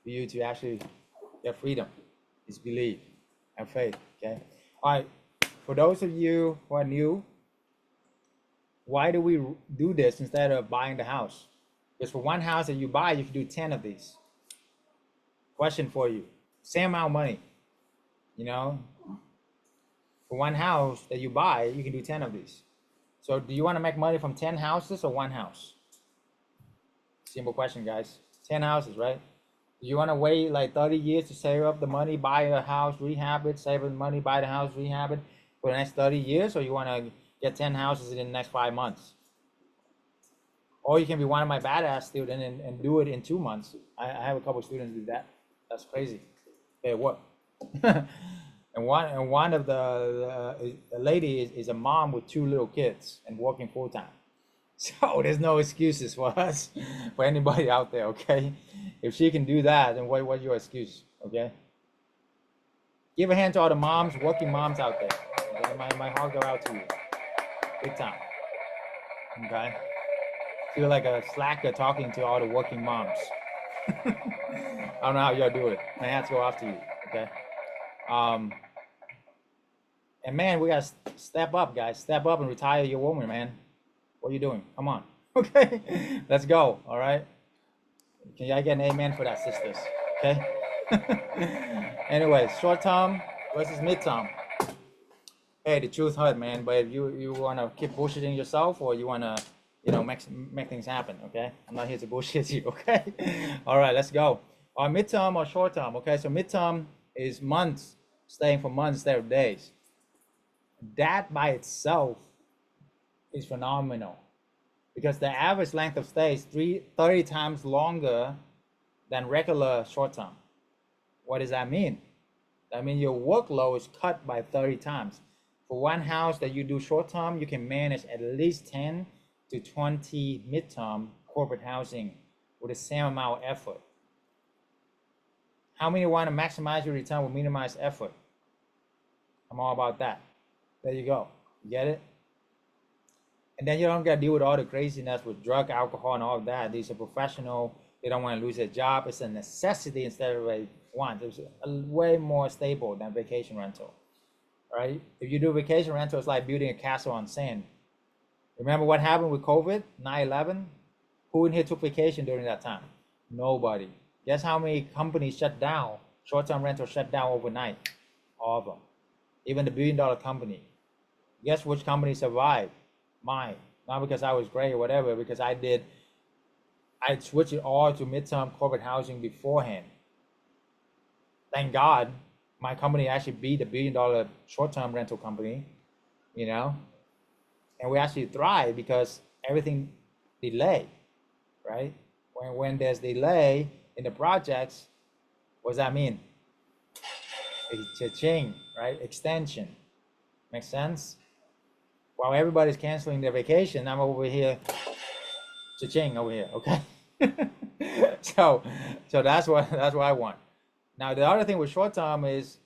Speaker 1: for you to actually get freedom is believe and faith. Okay. All right. For those of you who are new, why do we do this instead of buying the house? Because for one house that you buy, you can do 10 of these. Question for you. Same amount of money, you know, for one house that you buy, you can do 10 of these. So do you want to make money from 10 houses or one house? Simple question, guys. 10 houses, right? Do you want to wait like 30 years to save up the money, buy a house, rehab it, save the money, buy the house, rehab it for the next 30 years? Or you want to get 10 houses in the next 5 months? Or you can be one of my badass students and do it in 2 months. I have a couple of students do that. That's crazy. They work. And one of the lady is a mom with 2 little kids and working full time. So there's no excuses for us, for anybody out there. Okay, if she can do that, then what's your excuse? Okay, give a hand to all the moms, working moms out there. Okay, my heart go out to you, big time. Okay, feel like a slacker talking to all the working moms. I don't know how y'all do it. My hats go off to you. Okay. Um, and man, we gotta step up, guys. Step up and retire your woman, man. What are you doing? Come on. Okay, let's go. All right. Can y'all get an amen for that, sisters? Okay. Anyway, short term versus mid term. Hey, the truth hurt, man. But if you wanna keep bullshitting yourself, or you wanna, make things happen. Okay. I'm not here to bullshit you. Okay. All right, let's go. Mid term or short term. Okay. So mid term, is months, staying for months instead of days. That by itself is phenomenal because the average length of stay is 30 times longer than regular short term. What does that mean? That means your workload is cut by 30 times. For one house that you do short term, you can manage at least 10 to 20 midterm corporate housing with the same amount of effort. How many want to maximize your return with minimize effort? I'm all about that. There you go. You get it? And then you don't got to deal with all the craziness with drug, alcohol, and all of that. These are professional. They don't want to lose their job. It's a necessity instead of a want. It's way more stable than vacation rental, right? If you do vacation rental, it's like building a castle on sand. Remember what happened with COVID, 9/11? Who in here took vacation during that time? Nobody. Guess how many companies shut down? Short-term rental shut down overnight. All of them. Even the billion-dollar company. Guess which company survived? Mine. Not because I was great or whatever, because I switched it all to midterm corporate housing beforehand. Thank God my company actually beat the billion-dollar short-term rental company, you know, and we actually thrive because everything delay, right? When there's delay in the projects, what does that mean? It's a change, right? Extension. Makes sense? While everybody's canceling their vacation, I'm over here, cha-ching over here, okay? so that's what I want. Now the other thing with short term is,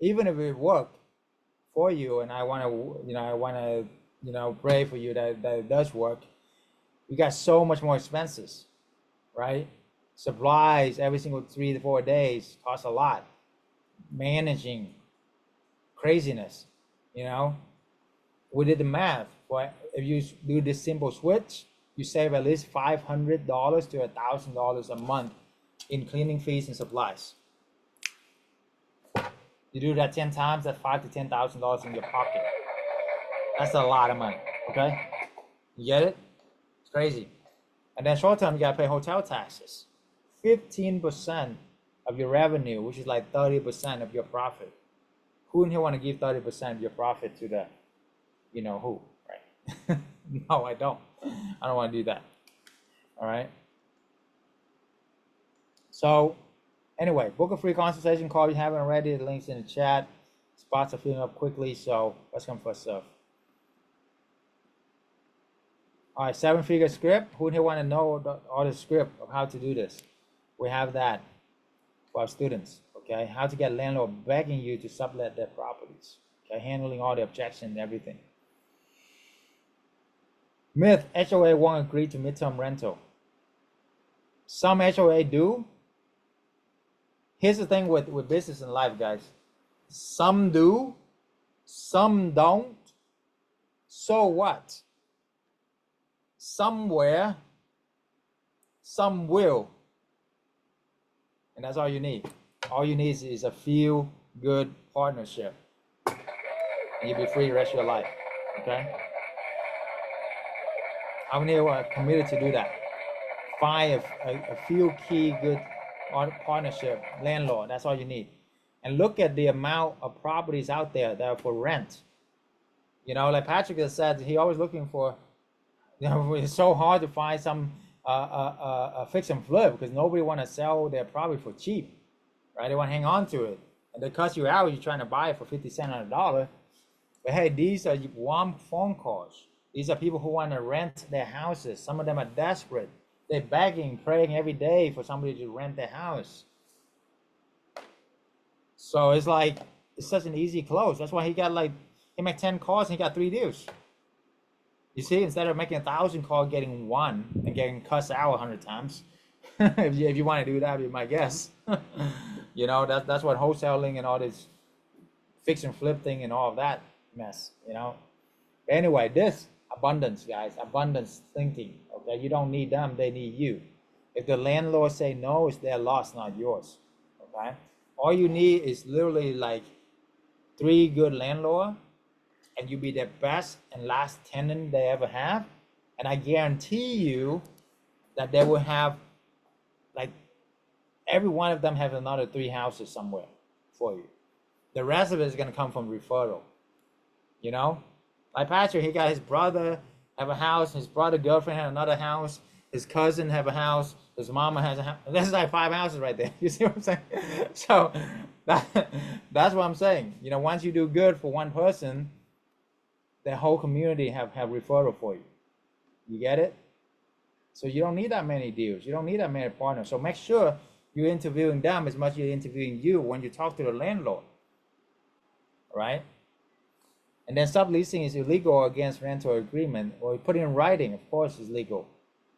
Speaker 1: even if it worked for you, and I want to pray for you that it does work, you got so much more expenses, right? Supplies every single 3 to 4 days costs a lot. Managing craziness, you know. We did the math. But if you do this simple switch, you save at least $500 to $1,000 a month in cleaning fees and supplies. You do that 10 times, that's $5,000 to $10,000 in your pocket. That's a lot of money. Okay, you get it? It's crazy. And then short term, you gotta pay hotel taxes, 15% of your revenue, which is like 30% of your profit. Who in here want to give 30% of your profit to the, you know who, right? No, I don't. I don't want to do that. All right. So anyway, book a free consultation call if you haven't already. The link's in the chat. Spots are filling up quickly, so let's come first serve. All right, 7-figure script. Who in here want to know all the script of how to do this? We have that for our students. Okay, how to get landlord begging you to sublet their properties. Okay, handling all the objections and everything. Myth: HOA won't agree to midterm rental. Some HOA do. Here's the thing with business and life, guys. Some do, some don't. So what? Somewhere, some will. And that's all you need. All you need is a feel good partnership. And you'll be free the rest of your life. Okay? How many are committed to do that? Find a few key good partnership landlord. That's all you need. And look at the amount of properties out there that are for rent. You know, like Patrick has said, he always looking for, you know, it's so hard to find some fix and flip because nobody want to sell their property for cheap, right? They want to hang on to it, and they cuss you out. You're trying to buy it for 50 cents on a dollar. But hey, these are warm phone calls. These are people who want to rent their houses. Some of them are desperate. They're begging, praying every day for somebody to rent their house. So it's like, it's such an easy close. That's why he made 10 calls and he got 3 deals. You see, instead of making 1,000 calls, getting 1 and getting cussed out 100 times. if you want to do that, be my guess. You know, that's what wholesaling and all this fix and flip thing and all of that mess, you know. Anyway, this abundance, guys, abundance thinking. Okay, you don't need them, they need you. If the landlord say no, it's their loss, not yours. Okay, all you need is literally like 3 good landlord, and you be the best and last tenant they ever have, and I guarantee you that they will have like Every one of them have another 3 houses somewhere for you. The rest of it is going to come from referral. You know, like Patrick, he got his brother have a house, his brother girlfriend had another house, his cousin have a house, his mama has a house. That's like 5 houses right there. You see what I'm saying? So that's what I'm saying. You know, once you do good for one person, the whole community have referral for you. You get it? So you don't need that many deals. You don't need that many partners. So make sure you're interviewing them as much as you're interviewing you when you talk to the landlord, right? And then subleasing is illegal against rental agreement, or put in writing, of course, is legal.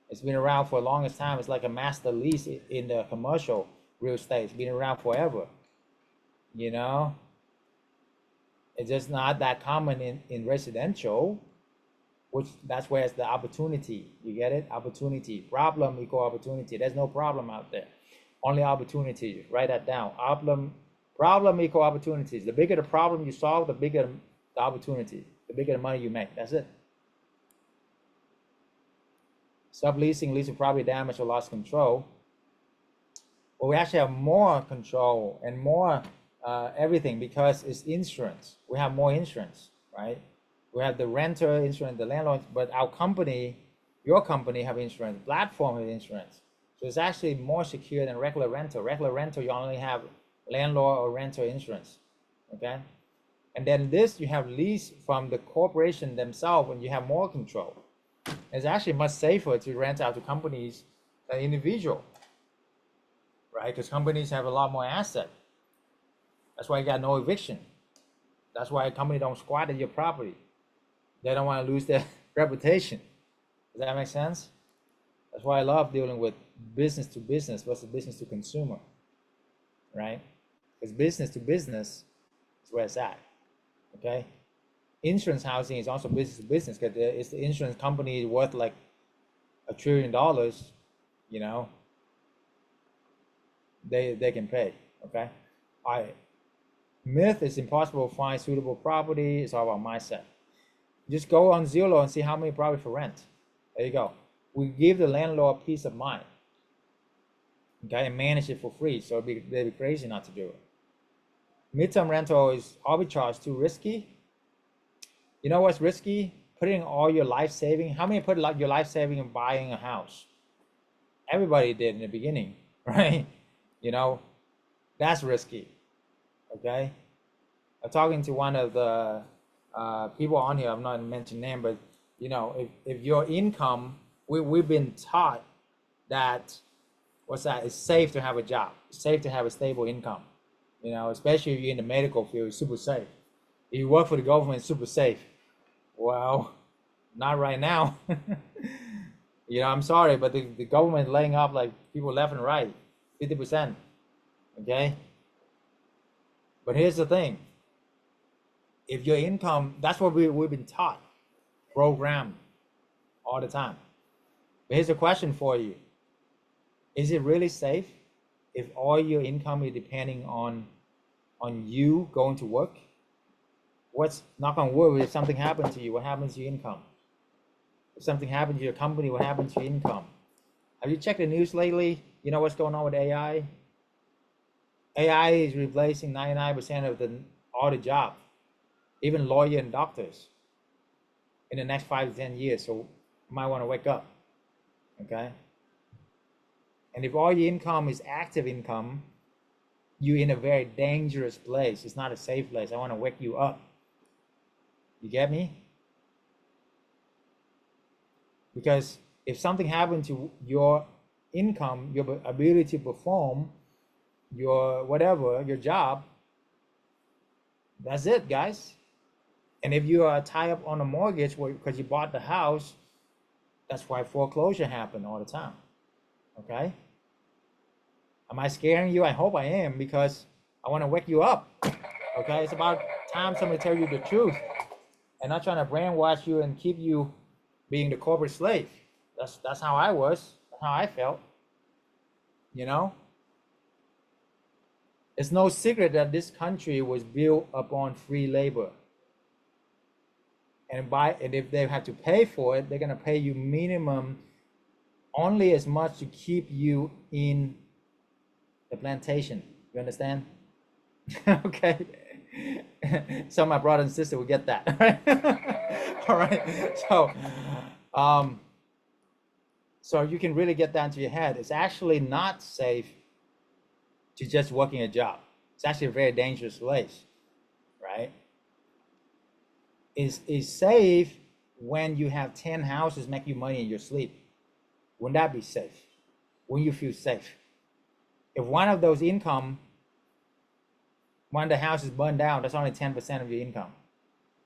Speaker 1: It's been around for the longest time. It's like a master lease in the commercial real estate. It's been around forever. You know, it's just not that common in residential, which that's where it's the opportunity. You get it? Opportunity. Problem equal opportunity. There's no problem out there. Only opportunity. Write that down. Problem equal opportunities. The bigger the problem you solve, the bigger the opportunity, the bigger the money you make. That's it. Subleasing leads to property damage or loss control. Well, we actually have more control and more everything because it's insurance. We have more insurance, right? We have the renter insurance, the landlord, but our company, your company have insurance, platform has insurance. So it's actually more secure than regular rental. Regular rental, you only have landlord or renter insurance, okay? And then this, you have lease from the corporation themselves, and you have more control. It's actually much safer to rent out to companies than individual, right? Because companies have a lot more asset. That's why you got no eviction. That's why a company don't squat at your property. They don't want to lose their reputation. Does that make sense? That's why I love dealing with business to business versus business to consumer, right? Because business to business is where it's at. Okay, insurance housing is also business to business because it's the insurance company worth like $1 trillion. You know, they can pay. Okay, all right. Myth is impossible to find suitable property. It's all about mindset. Just go on Zillow and see how many property for rent. There you go. We give the landlord peace of mind. Okay, and manage it for free. So they'd be crazy not to do it. Midterm rental is arbitrage too risky. You know what's risky? Putting all your life saving. How many put your life saving in buying a house? Everybody did in the beginning, right? You know, that's risky. Okay. I'm talking to one of the people on here. I'm not mentioning name, but you know, if your income, we've been taught that it's safe to have a job. It's safe to have a stable income. You know, especially if you're in the medical field, it's super safe. If you work for the government, it's super safe. Well, not right now. You know, I'm sorry, but the government is laying off like people left and right, 50%. Okay. But here's the thing. If your income, that's what we've been taught, programmed all the time. But here's a question for you. Is it really safe if all your income is depending on you going to work? What's, knock on wood, if something happens to you, what happens to your income? If something happens to your company, what happens to your income? Have you checked the news lately? You know what's going on with AI? AI is replacing 99% of all the jobs, even lawyers and doctors, in the next 5 to 10 years. So you might want to wake up, okay? And if all your income is active income, you're in a very dangerous place. It's not a safe place. I want to wake you up. You get me? Because if something happened to your income, your ability to perform, your whatever, your job, that's it, guys. And if you are tied up on a mortgage because you bought the house, that's why foreclosure happen all the time. Okay? Am I scaring you? I hope I am, because I want to wake you up. Okay? It's about time somebody tell you the truth and not trying to brainwash you and keep you being the corporate slave. That's how I was. That's how I felt. You know? It's no secret that this country was built upon free labor. And if they have to pay for it, they're gonna pay you minimum only as much to keep you in The plantation. You understand? Okay. Some of my brother and sister will get that. All right. Um, so you can really get that into your head. It's actually not safe to just working a job. It's actually a very dangerous place, right? Is safe when you have 10 houses make you money in your sleep. Wouldn't that be safe? Wouldn't you feel safe? If one of those income, one of the houses burned down, that's only 10% of your income.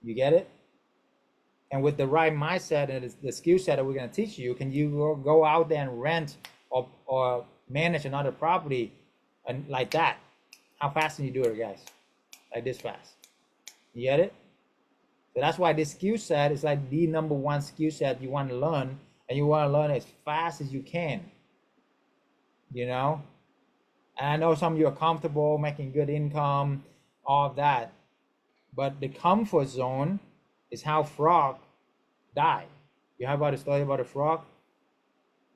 Speaker 1: You get it? And with the right mindset and the skill set that we're going to teach you, can you go out there and rent or manage another property and like that? How fast can you do it, guys? Like this fast. You get it? So that's why this skill set is like the number one skill set you want to learn, and you want to learn as fast as you can. You know? And I know some of you are comfortable making good income, all of that. But the comfort zone is how frog die. You heard about the story about a frog?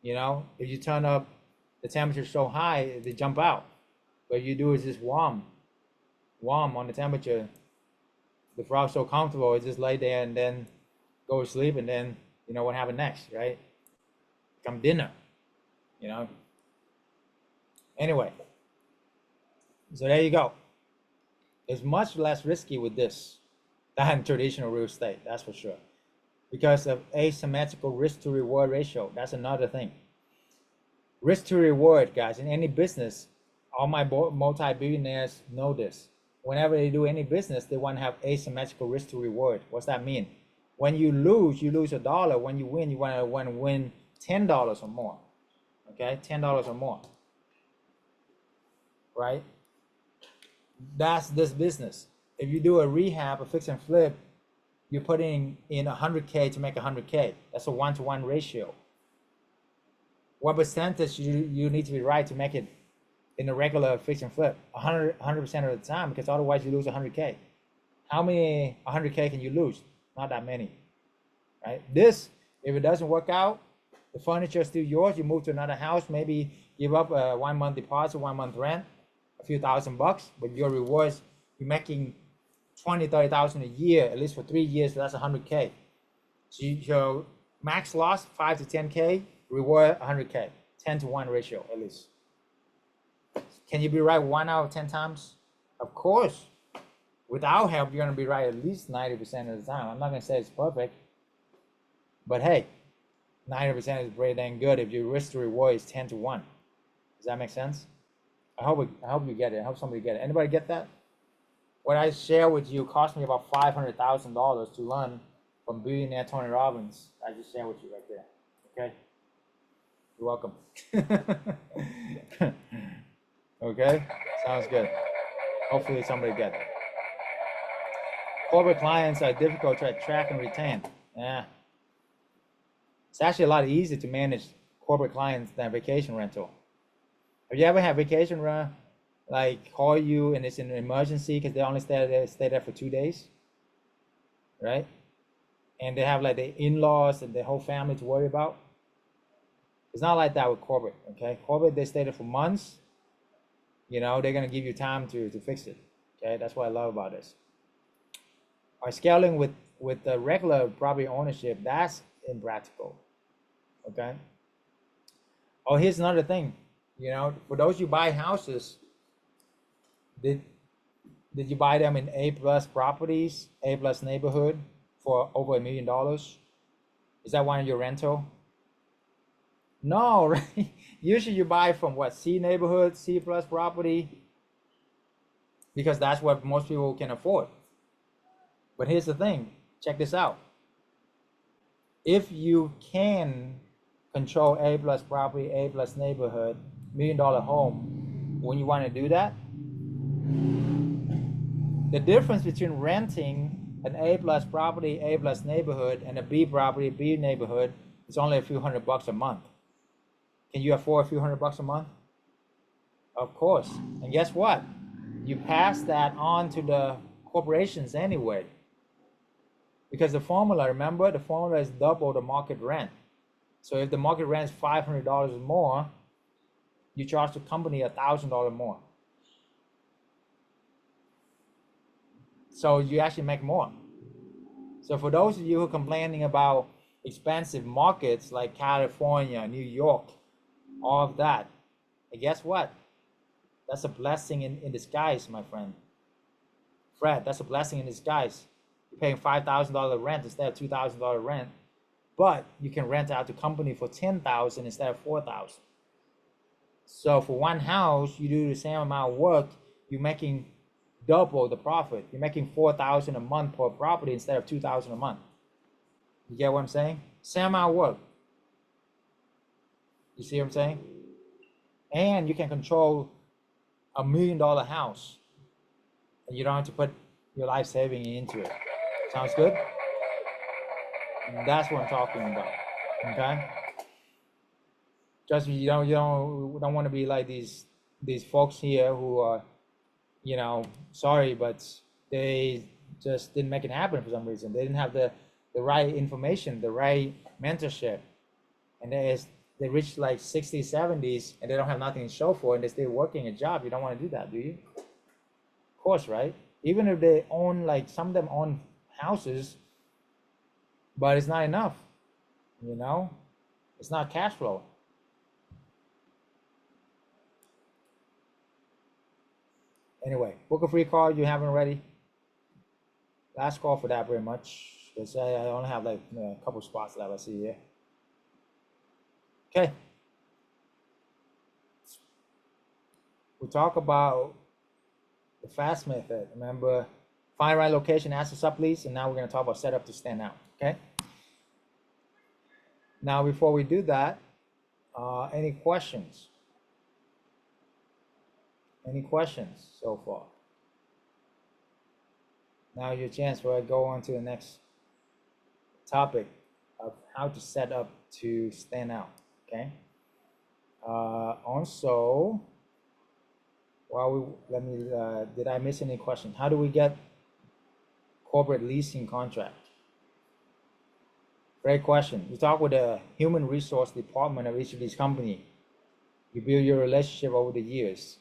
Speaker 1: You know, if you turn up the temperature so high, they jump out. What you do is just warm on the temperature. The frog's so comfortable, it just lay there and then go to sleep, and then you know what happened next, right? Come dinner, you know. Anyway, so there you go. It's much less risky with this than traditional real estate, that's for sure. Because of asymmetrical risk to reward ratio. That's another thing. Risk to reward, guys, in any business, all my multi-billionaires know this. Whenever they do any business, they want to have asymmetrical risk to reward. What's that mean? When you lose $1. When you win, you want to win $10 or more. Okay, $10 or more. Right? That's this business. If you do a rehab, a fix and flip, you're putting in 100K to make 100K. That's a 1-to-1 ratio. What percentage you need to be right to make it in a regular fix and flip? 100% of the time, because otherwise you lose 100K. How many 100K can you lose? Not that many, right? This, if it doesn't work out, the furniture is still yours. You move to another house, maybe give up a 1 month deposit, 1 month rent, a few $1,000, but your rewards, you're making 20-30,000 a year, at least for 3 years. So that's 100K. So your max loss 5 to 10K, reward 100K, 10-to-1 ratio at least. Can you be right 1 out of 10 times? Of course. Without help, you're gonna be right at least 90% of the time. I'm not gonna say it's perfect, but hey, 90% is pretty dang good if your risk to reward is 10-to-1. Does that make sense? I hope you get it. I hope somebody get it. Anybody get that? What I share with you cost me about $500,000 to learn from billionaire Tony Robbins. I just share with you right there. Okay? You're welcome. Okay? Sounds good. Hopefully somebody get it. Corporate clients are difficult to attract and retain. Yeah. It's actually a lot easier to manage corporate clients than vacation rental. Have you ever had vacation rent like call you and it's an emergency because they only stay there for 2 days, right? And they have like the in-laws and the whole family to worry about? It's not like that with corporate, okay? Corporate, they stay there for months. You know, they're gonna give you time to fix it, okay? That's what I love about this. Our scaling with the regular property ownership, that's impractical, okay? Oh, here's another thing. You know, for those who buy houses, did you buy them in A+ properties, A+ neighborhood for over $1 million? Is that one of your rental? No, right? Usually you buy from what, C neighborhood, C+ property, because that's what most people can afford. But here's the thing, check this out. If you can control A+ property, A+ neighborhood, $1 million home, when you want to do that, the difference between renting an A+ property, A+ neighborhood, and a B property, B neighborhood is only a few $100 a month. Can you afford a few $100 a month? Of course. And guess what? You pass that on to the corporations anyway. Because the formula, remember, the formula is double the market rent. So if the market rent is $500 more, you charge the company $1,000 more. So you actually make more. So for those of you who are complaining about expensive markets like California, New York, all of that, and guess what? That's a blessing in disguise, my friend. Fred, that's a blessing in disguise. You're paying $5,000 rent instead of $2,000 rent, but you can rent out the company for $10,000 instead of $4,000. So for one house, you do the same amount of work, you're making double the profit. You're making $4,000 a month per property instead of $2,000 a month. You get what I'm saying? Same amount of work. You see what I'm saying? And you can control $1 million house, and you don't have to put your life saving into it. Sounds good? That's what I'm talking about. Okay. Just you don't want to be like these folks here who are, sorry, but they just didn't make it happen for some reason. They didn't have the right information, the right mentorship, and they reach like 60s, 70s, and they don't have nothing to show for it, and they're still working a job. You don't want to do that, do you? Of course, right? Even if they own, like some of them own houses, but it's not enough, it's not cash flow. Anyway, book a free call you haven't already. Last call for that very much. Because I only have like a couple spots left, I see here. Okay. We talk about the FAST method. Remember, find right location, ask for sublease, and now we're going to talk about setup to stand out. Okay. Now, before we do that, any questions? Any questions so far? Now your chance for go on to the next topic of how to set up to stand out. Okay. Also, did I miss any questions? How do we get corporate leasing contract? Great question. You talk with the human resource department of each of these companies. You build your relationship over the years.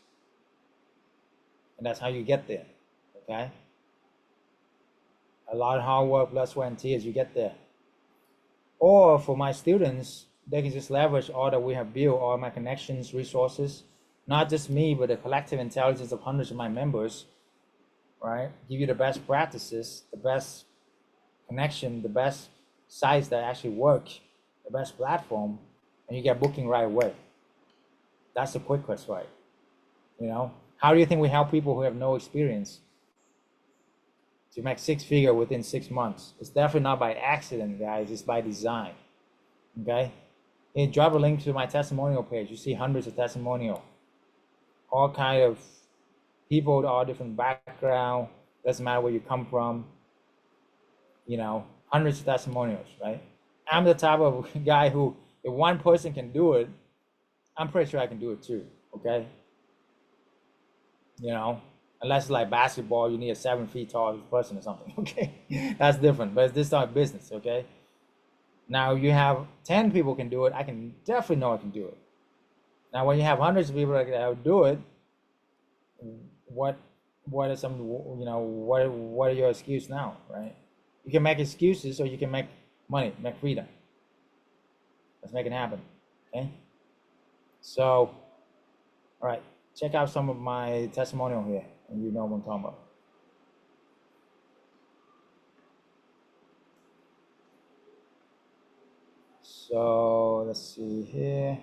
Speaker 1: And that's how you get there, okay? A lot of hard work, blood, sweat, and tears, you get there. Or for my students, they can just leverage all that we have built, all my connections, resources, not just me, but the collective intelligence of hundreds of my members, right? Give you the best practices, the best connection, the best sites that actually work, the best platform, and you get booking right away. That's the quickest way, How do you think we help people who have no experience to make six-figure within 6 months? It's definitely not by accident, guys. It's by design, okay? And drop a link to my testimonial page. You see hundreds of testimonials, all kind of people, all different background. Doesn't matter where you come from, hundreds of testimonials, right? I'm the type of guy who, if one person can do it, I'm pretty sure I can do it too, okay? Unless it's like basketball, you need a 7 feet tall person or something, okay? That's different, but this is not business, okay? Now you have 10 people can do it, I can definitely know I can do it. Now when you have hundreds of people that can do it, what are some, what are your excuses now, right? You can make excuses or you can make money, make freedom. Let's make it happen, okay? So, all right, check out some of my testimonial here, and you know what I'm talking about. So let's see here.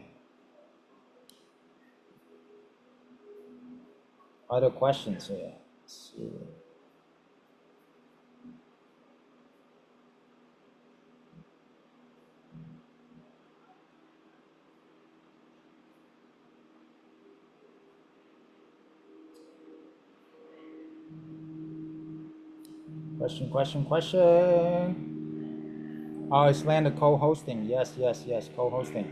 Speaker 1: Other questions here. Let's see. Question. I'll explain the co-hosting. Yes, co-hosting.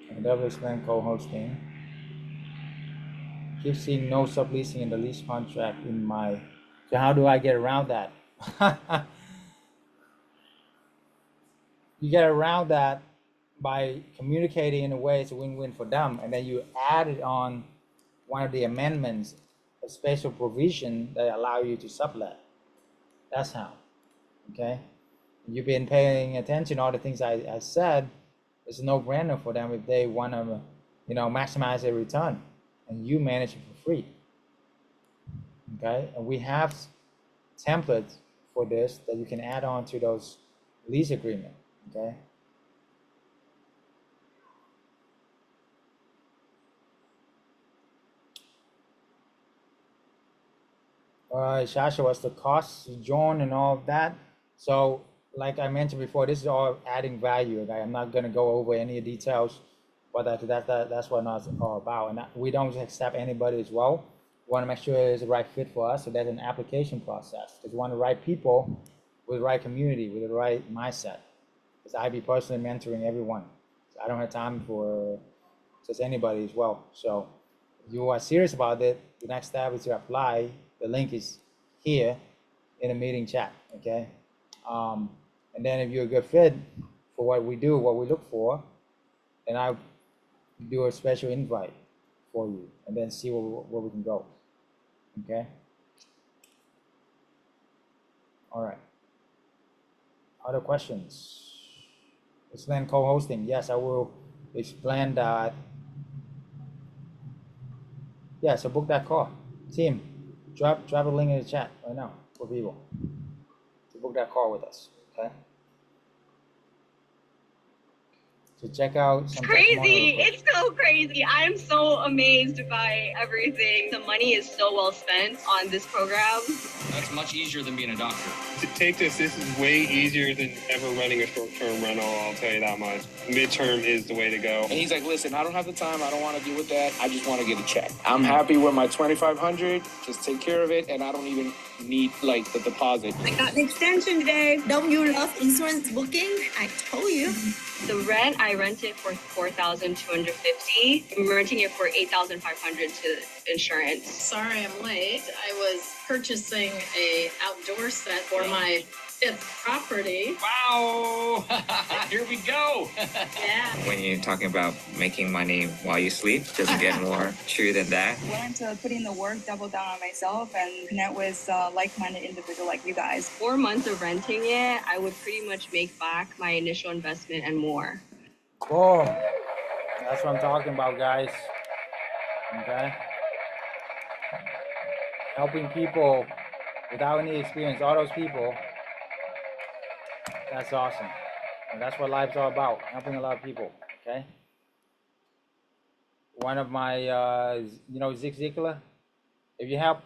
Speaker 1: I'll definitely explain co-hosting. Keep seeing no subleasing in the lease contract in my, so how do I get around that? You get around that by communicating in a way it's a win-win for them, and then you add it on one of the amendments, a special provision that allow you to sublet. That's how. Okay, you've been paying attention to all the things I said. It's a no-brainer for them if they want to, maximize their return, and you manage it for free. Okay, and we have templates for this that you can add on to those lease agreement. Okay. Shasha, what's the cost to join and all of that? So, like I mentioned before, this is all adding value. Okay? I'm not going to go over any details, but that's what it's all about. And we don't accept anybody as well. We want to make sure it's the right fit for us. So there's an application process. Because we want the right people with the right community, with the right mindset. Because I be personally mentoring everyone. So I don't have time for just anybody as well. So if you are serious about it, the next step is to apply. The link is here in the meeting chat, okay? And then if you're a good fit for what we do, what we look for, then I do a special invite for you and then see where we can go, okay? All right. Other questions? Explain co-hosting. Yes, I will explain that. Yeah, so book that call. Team, drop a link in the chat right now for people to book that call with us, okay? So check out some
Speaker 3: crazy. It's so crazy. I'm so amazed by everything. The money is so well spent on this program.
Speaker 4: That's much easier than being a doctor.
Speaker 5: To take this is way easier than ever running a short-term rental, I'll tell you that much. Midterm is the way to go.
Speaker 6: And he's like, listen, I don't have the time. I don't want to deal with that. I just want to get a check. I'm happy with my $2,500. Just take care of it, and I don't even need, like, the deposit.
Speaker 7: I got an extension today. Don't you love insurance booking? I told you.
Speaker 3: The rent, I rented for $4,250. I'm renting it for $8,500 to insurance.
Speaker 8: Sorry I'm late. I was purchasing a outdoor set for my fifth property.
Speaker 4: Wow! Here we go!
Speaker 8: Yeah.
Speaker 9: When you're talking about making money while you sleep, doesn't get more true than that.
Speaker 10: Willing to put in the work, double down on myself, and connect with like-minded individuals like you guys.
Speaker 3: 4 months of renting it, I would pretty much make back my initial investment and more.
Speaker 1: Boom. That's what I'm talking about, guys. Okay? Helping people without any experience, all those people, that's awesome. And that's what life's all about, helping a lot of people, okay? One of my, Zig Ziglar, if you help,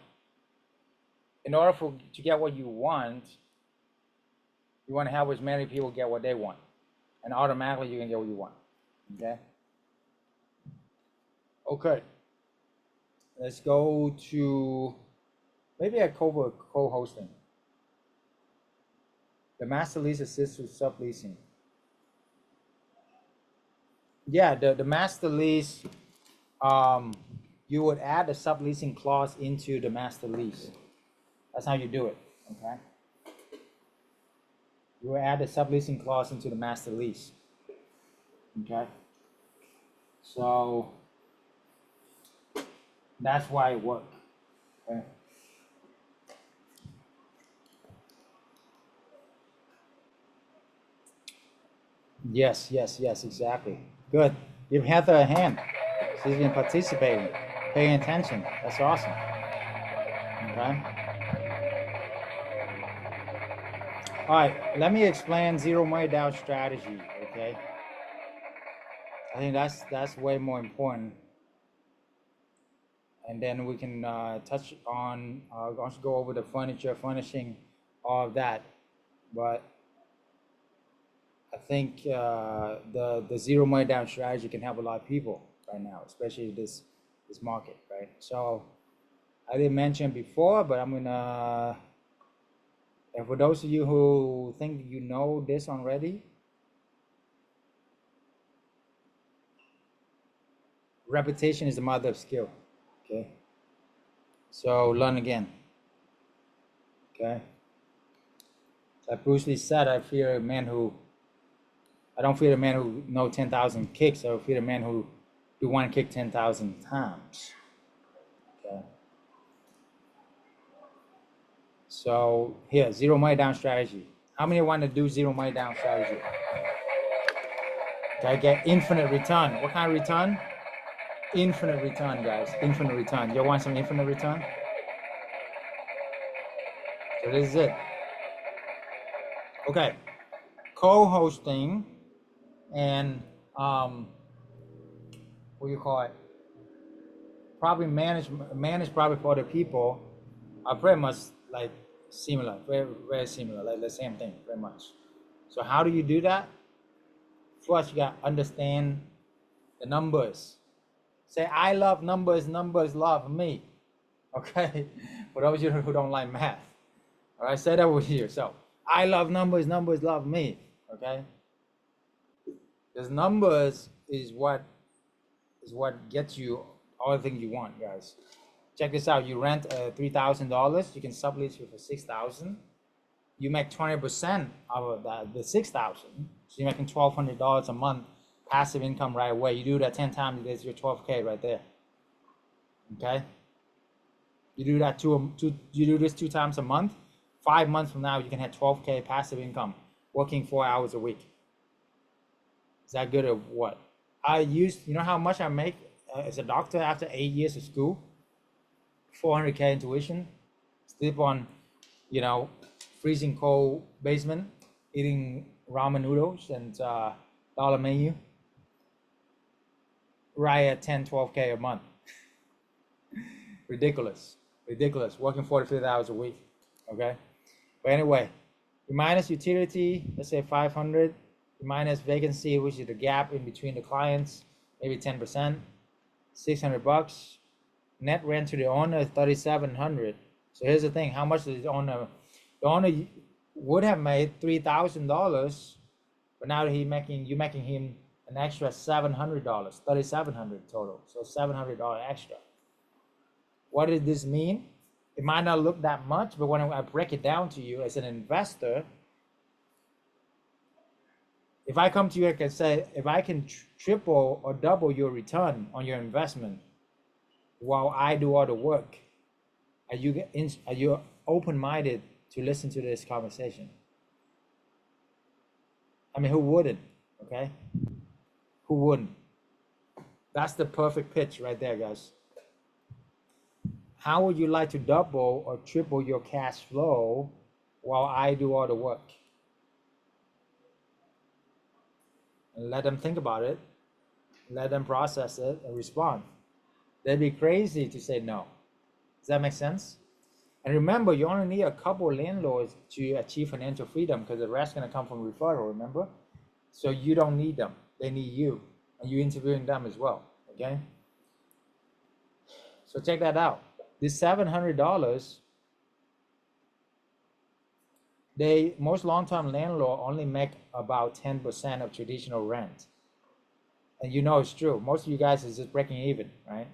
Speaker 1: in order to get what you want to help as many people get what they want. And automatically you can get what you want, okay? Okay. Let's go to maybe a co-hosting. The master lease assists with subleasing. Yeah, the master lease, you would add a subleasing clause into the master lease. That's how you do it, okay? You will add a subleasing clause into the master lease, okay? So that's why it works, okay? Yes, exactly. Good. Give Heather a hand. She's been participating, paying attention. That's awesome. Okay. All right, let me explain zero money down strategy, okay? I think that's way more important. And then we can touch on, also go over the furniture, furnishing, all of that. But I think the zero money down strategy can help a lot of people right now, especially this market, right? So I didn't mention before, but I'm gonna, and for those of you who think you know this already, repetition is the mother of skill, okay? So learn again, okay? Like Bruce Lee said, I fear a man who I don't fear the man who know 10,000 kicks. I fear the man who do one kick 10,000 times. Okay. So here, zero money down strategy. How many want to do zero money down strategy? Okay, get infinite return. What kind of return? Infinite return, guys. Infinite return. You want some infinite return? So this is it. Okay. Co-hosting and what do you call it? Probably manage probably for other people are pretty much like similar, very similar, like the same thing, very much. So how do you do that? First, you got to understand the numbers. Say, I love numbers, numbers love me. Okay? For those of you who don't like math. All right, say that with yourself. I love numbers, numbers love me. Okay? Because numbers is what gets you all the things you want, guys. Check this out. You rent $3,000. You can sublease it for $6,000. You make 20% of the $6,000. So you're making $1,200 a month passive income right away. You do that 10 times, there's your 12K right there. Okay. You do that you do this 2 times a month. 5 months from now, you can have 12K passive income working 4 hours a week. Is that good or what? You know how much I make as a doctor after 8 years of school? 400K in tuition, sleep on, freezing cold basement, eating ramen noodles and dollar menu, right at 10, 12K a month. Ridiculous, working 45 hours a week, okay? But anyway, you minus utility, let's say 500, you minus vacancy, which is the gap in between the clients, maybe 10%, $600. Net rent to the owner is $3,700. So here's the thing: how much does the owner would have made $3,000, but now you're making him an extra $700, $3,700 total. So $700 extra. What does this mean? It might not look that much, but when I break it down to you as an investor, if I come to you and say, if I can triple or double your return on your investment while I do all the work, are you open-minded to listen to this conversation? I mean, who wouldn't? Okay, who wouldn't? That's the perfect pitch right there, guys. How would you like to double or triple your cash flow while I do all the work? And let them think about it, let them process it and respond. They'd be crazy to say no. Does that make sense? And remember, you only need a couple landlords to achieve financial freedom, because the rest is going to come from referral, remember? So you don't need them. They need you. And you're interviewing them as well, okay? So check that out. This $700, most long-term landlord only make about 10% of traditional rent. And you know it's true. Most of you guys is just breaking even, right?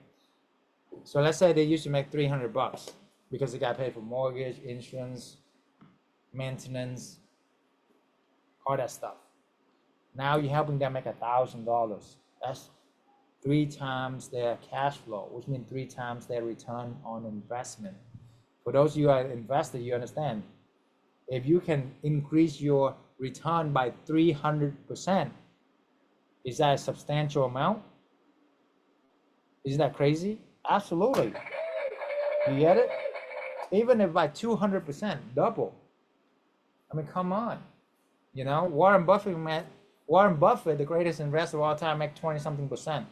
Speaker 1: So let's say they used to make $300 because they got paid for mortgage, insurance, maintenance, all that stuff. Now you're helping them make $1,000. That's 3 times their cash flow, which means 3 times their return on investment. For those of you who are investors, you understand. If you can increase your return by 300%, is that a substantial amount? Is that crazy? Absolutely. You get it? Even if by 200%, double. I mean, come on. Warren Buffett, the greatest investor of all time, make 20-something%.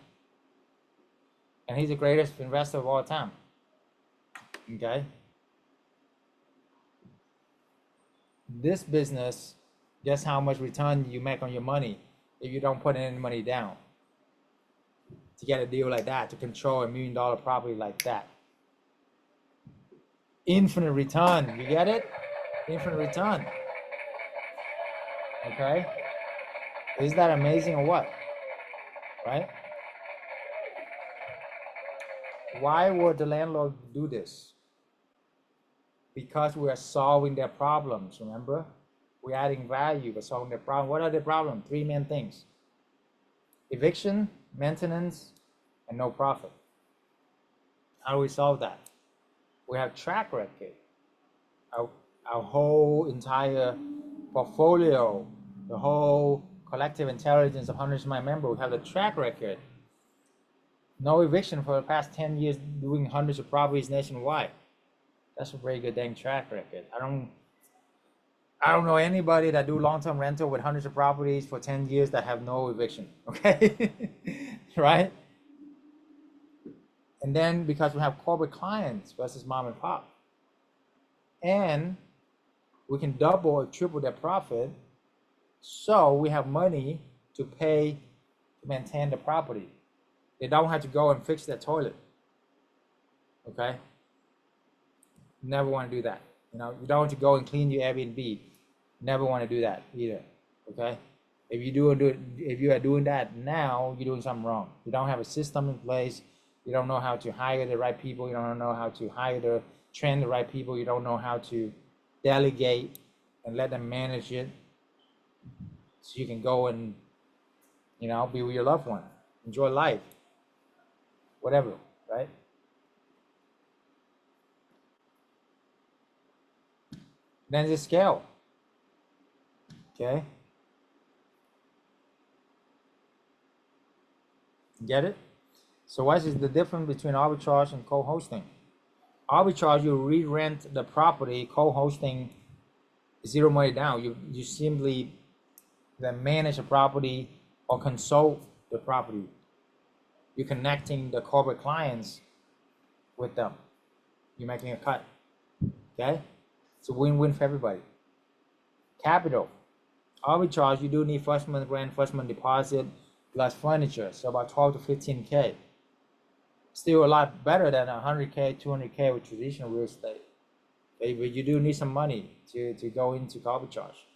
Speaker 1: And he's the greatest investor of all time. Okay? This business, guess how much return you make on your money if you don't put any money down to get a deal like that, to control $1 million property like that. Infinite return, you get it? Infinite return. Okay? Is that amazing or what? Right? Why would the landlord do this? Because we are solving their problems, remember? We're adding value, but solving the problem. What are the problems? Three main things: eviction, maintenance, and no profit. How do we solve that? We have track record. Our whole entire portfolio, the whole collective intelligence of hundreds of my members, we have the track record. No eviction for the past 10 years, doing hundreds of properties nationwide. That's a very good dang track record. I don't know anybody that do long-term rental with hundreds of properties for 10 years that have no eviction, okay? Right? And then because we have corporate clients versus mom and pop, and we can double or triple their profit, so we have money to pay to maintain the property. They don't have to go and fix their toilet, okay? Never want to do that. You know, you don't want to go and clean your Airbnb. Never want to do that either, okay? If you are doing that now, you're doing something wrong. You don't have a system in place. You don't know how to hire the right people. You don't know how to train the right people. You don't know how to delegate and let them manage it, so you can go and, you know, be with your loved one, enjoy life, whatever, right? Then the scale, okay? Get it? So what is the difference between arbitrage and co-hosting? Arbitrage, you re-rent the property. Co-hosting, zero money down. You simply then manage the property or consult the property. You're connecting the corporate clients with them. You're making a cut, okay? It's a win-win for everybody. Capital. Arbitrage, you do need first month rent, first month deposit, plus furniture, so about 12 to 15K. Still a lot better than 100K, 200K with traditional real estate. Okay, but you do need some money to go into arbitrage.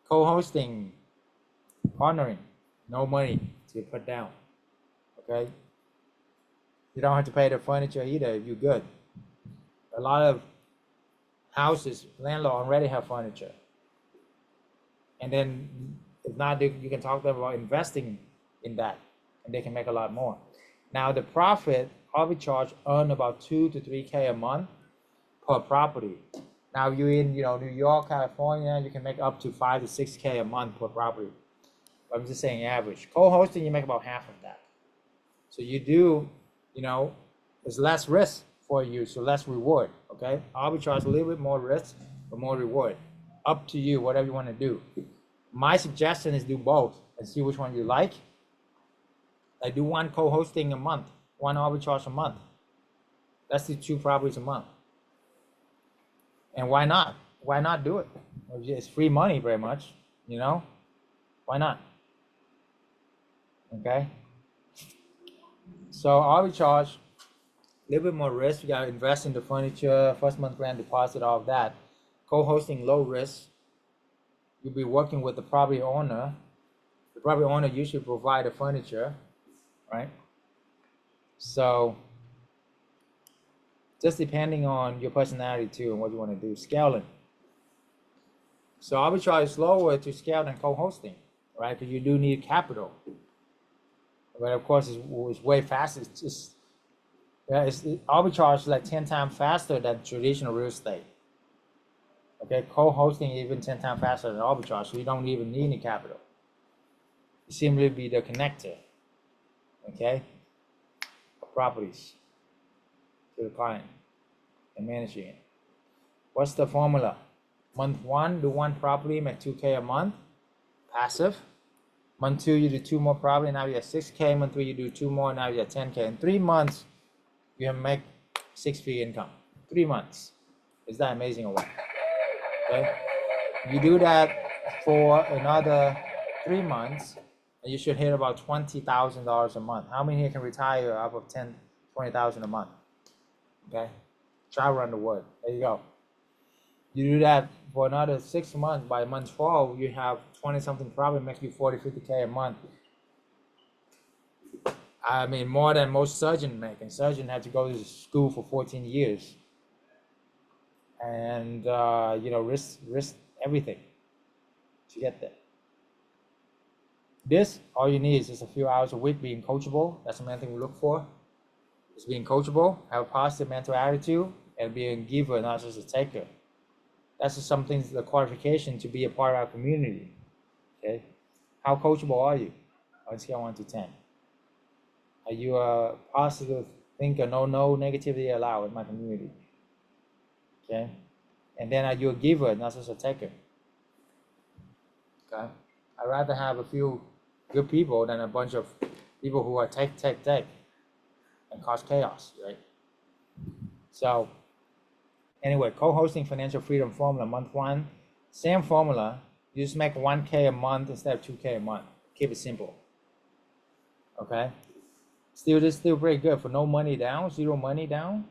Speaker 1: Co-hosting, partnering, no money to put down, okay? You don't have to pay the furniture either if you're good. A lot of houses, landlord already have furniture. And then if not, you can talk to them about investing in that, and they can make a lot more. Now the profit, arbitrage earn about 2 to 3K a month per property. Now you're in, you know, New York, California, you can make up to 5 to 6K a month per property. I'm just saying average. Co-hosting, you make about half of that. So you do, you know, there's less risk for you, so less reward, okay? Arbitrage, a little bit more risk, but more reward. Up to you, whatever you want to do. My suggestion is do both and see which one you like. I do one co-hosting a month, one arbitrage a month. That's the 2 properties a month. And why not? Why not do it? It's free money very much, you know? Why not? Okay? So arbitrage, a little bit more risk. You gotta invest in the furniture, first month rent deposit, all of that. Co-hosting, low risk. You'll be working with the property owner. The property owner usually provide the furniture, right? So just depending on your personality too and what you want to do. Scaling. So arbitrage is slower to scale than co-hosting, right? Because you do need capital. But of course, it's way faster. Arbitrage is like 10 times faster than traditional real estate. Okay, co-hosting even 10 times faster than arbitrage, so you don't even need any capital. You simply be the connector, okay, of properties to the client and managing it. What's the formula? Month 1, do 1 property, make 2K a month, passive. Month 2, you do 2 more property, now you have 6K. Month 3, you do 2 more, now you have 10K. In 3 months, you have make 6-figure income. 3 months. Is that amazing or what? Okay. You do that for another 3 months, and you should hit about $20,000 a month. How many here can retire out of 10, 20,000 a month? Okay. Try run the word. There you go. You do that for another 6 months. By month 12, you have 20 something, probably makes you 40, 50K a month. I mean, more than most surgeons make, and surgeons have to go to school for 14 years. And, you know, risk everything. to get there. This, all you need is just a few hours a week being coachable. That's the main thing we look for. Is being coachable, have a positive mental attitude, and being a giver, not just a taker. That's just something, the qualification to be a part of our community. Okay, how coachable are you on a scale 1 to 10? Are you a positive thinker? No negativity allowed in my community. Okay, and then are you a giver, not just a taker? Okay, I'd rather have a few good people than a bunch of people who are take, and cause chaos, right? So anyway, co-hosting Financial Freedom Formula month 1, same formula, you just make 1K a month instead of 2K a month. Keep it simple. Okay, this still pretty good for no money down, 0 money down.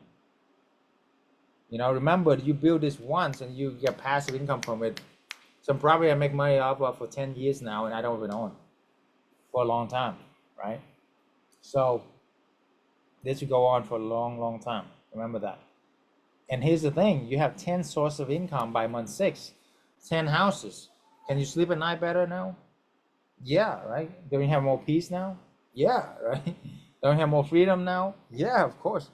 Speaker 1: You know, remember you build this once and you get passive income from it. Some property I make money off of for 10 years now and I don't even own for a long time, right? So this will go on for a long time. Remember that. And here's the thing, you have 10 sources of income by month 6, 10 houses. Can you sleep at night better now? Yeah, right? Don't you have more peace now? Yeah, right? Don't you have more freedom now? Yeah, of course.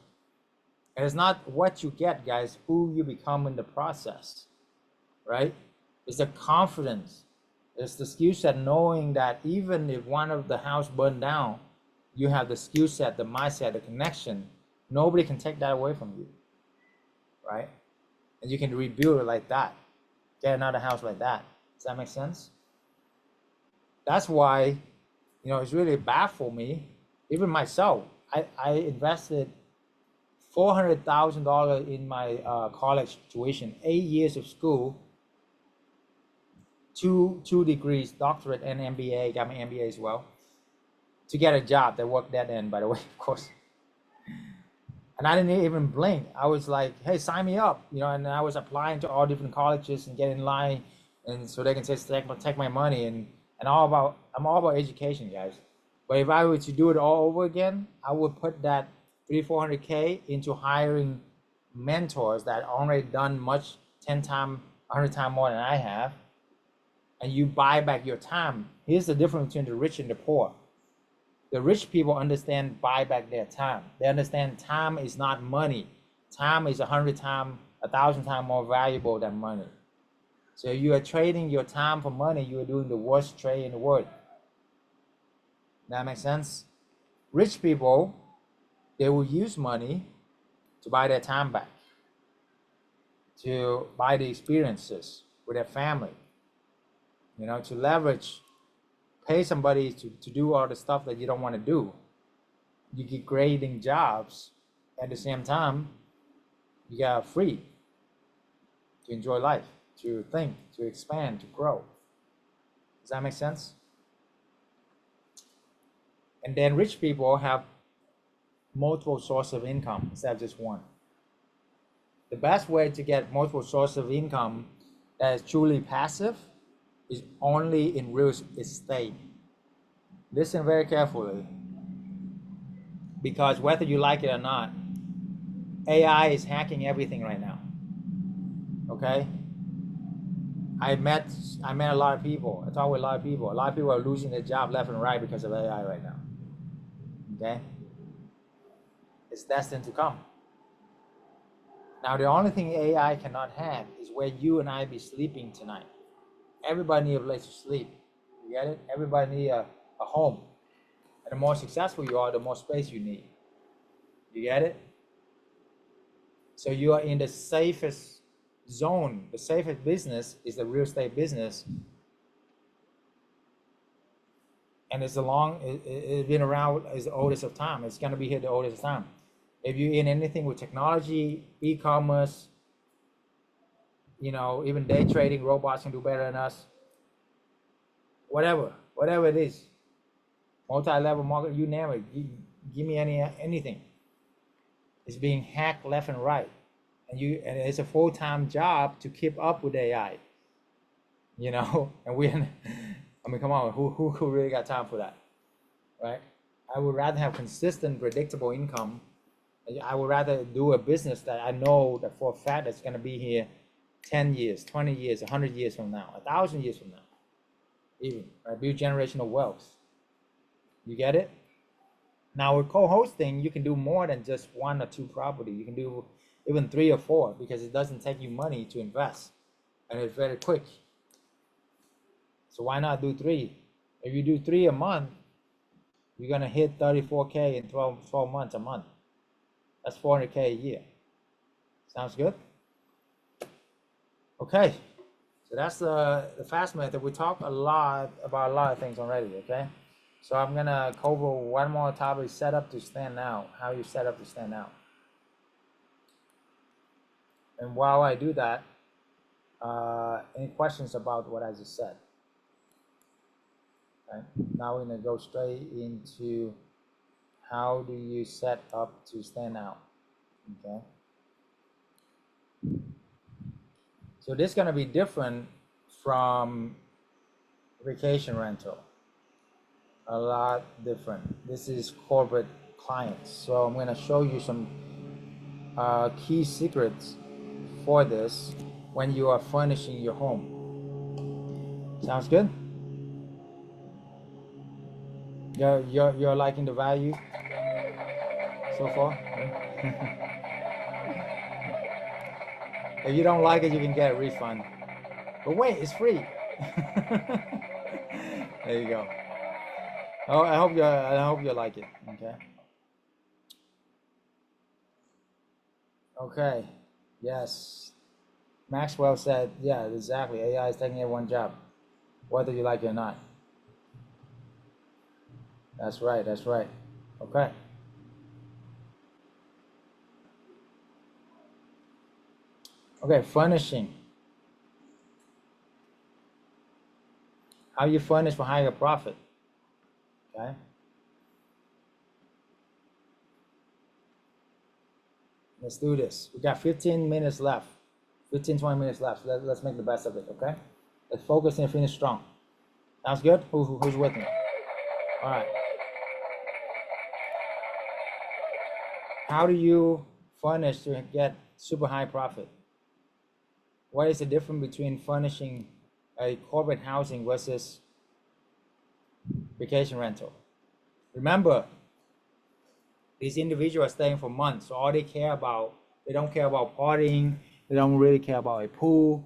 Speaker 1: And it's not what you get, guys, who you become in the process, right? It's the confidence. It's the skill set, knowing that even if one of the house burned down, you have the skill set, the mindset, the connection. Nobody can take that away from you, right? And you can rebuild it like that. Get another house like that. Does that make sense? That's why, you know, it's really baffled me. Even myself, I invested $400,000 in my college tuition, 8 years of school, two degrees, doctorate and MBA, got my MBA as well, to get a job that worked that end, by the way, of course. And I didn't even blink. I was like, hey, sign me up, you know, and I was applying to all different colleges and get in line, and so they can say, take my money, and I'm all about education, guys. But if I were to do it all over again, I would put that 300-400K into hiring mentors that already done much 10 times, 100 times more than I have. And you buy back your time. Here's the difference between the rich and the poor. The rich people understand buy back their time. They understand time is not money. Time is 100 times, 1,000 times more valuable than money. So you are trading your time for money, you are doing the worst trade in the world. That makes sense? Rich people, they will use money to buy their time back, to buy the experiences with their family, you know, to leverage, pay somebody to do all the stuff that you don't want to do. You get grading jobs, at the same time, you got free to enjoy life, to think, to expand, to grow. Does that make sense? And then rich people have multiple sources of income instead of just one. The best way to get multiple sources of income that is truly passive is only in real estate. Listen very carefully, because whether you like it or not, AI is hacking everything right now. Okay? I met a lot of people. I talk with a lot of people. A lot of people are losing their job left and right because of AI right now. Okay? It's destined to come. Now, the only thing AI cannot hack is where you and I be sleeping tonight. Everybody need a place to sleep. You get it? Everybody need a home. And the more successful you are, the more space you need. You get it? So you are in the safest zone. The safest business is the real estate business. And it's been around as the oldest of time. It's gonna be here the oldest of time. If you're in anything with technology, e-commerce, you know, even day trading, robots can do better than us. Whatever it is, multi-level market, you name it. Give me anything. It's being hacked left and right, and it's a full-time job to keep up with AI. You know, and I mean, come on, who really got time for that, right? I would rather have consistent, predictable income. I would rather do a business that I know that for a fact that's going to be here 10 years, 20 years, 100 years from now, 1,000 years from now. even, right? Build generational wealth. You get it? Now with co-hosting, you can do more than just 1 or 2 property. You can do even 3 or 4 because it doesn't take you money to invest, and it's very quick. So why not do 3? If you do 3 a month, you're gonna hit 34K in 12 months a month. That's 400K a year. Sounds good? Okay, so that's the fast method. We talked a lot about a lot of things already, okay? So I'm gonna cover one more topic, set up to stand out, how you set up to stand out. And while I do that, any questions about what I just said? Okay. Now we're gonna go straight into how do you set up to stand out, okay? So this is gonna be different from vacation rental, a lot different. This is corporate clients. So I'm gonna show you some key secrets for this when you are furnishing your home. Sounds good? You're liking the value so far? If you don't like it, you can get a refund. But wait, it's free. There you go. Oh, I hope you like it. Okay. Okay. Yes. Maxwell said, yeah, exactly. AI is taking everyone's job, whether you like it or not. That's right. That's right. Okay. Okay, furnishing. How you furnish for higher profit. Okay. Let's do this. We got 15 minutes left. 15, 20 minutes left. Let's make the best of it, okay? Let's focus and finish strong. Sounds good? Who's with me? All right. How do you furnish to get super high profit? What is the difference between furnishing a corporate housing versus vacation rental? Remember, these individuals are staying for months, so all they don't care about partying, they don't really care about a pool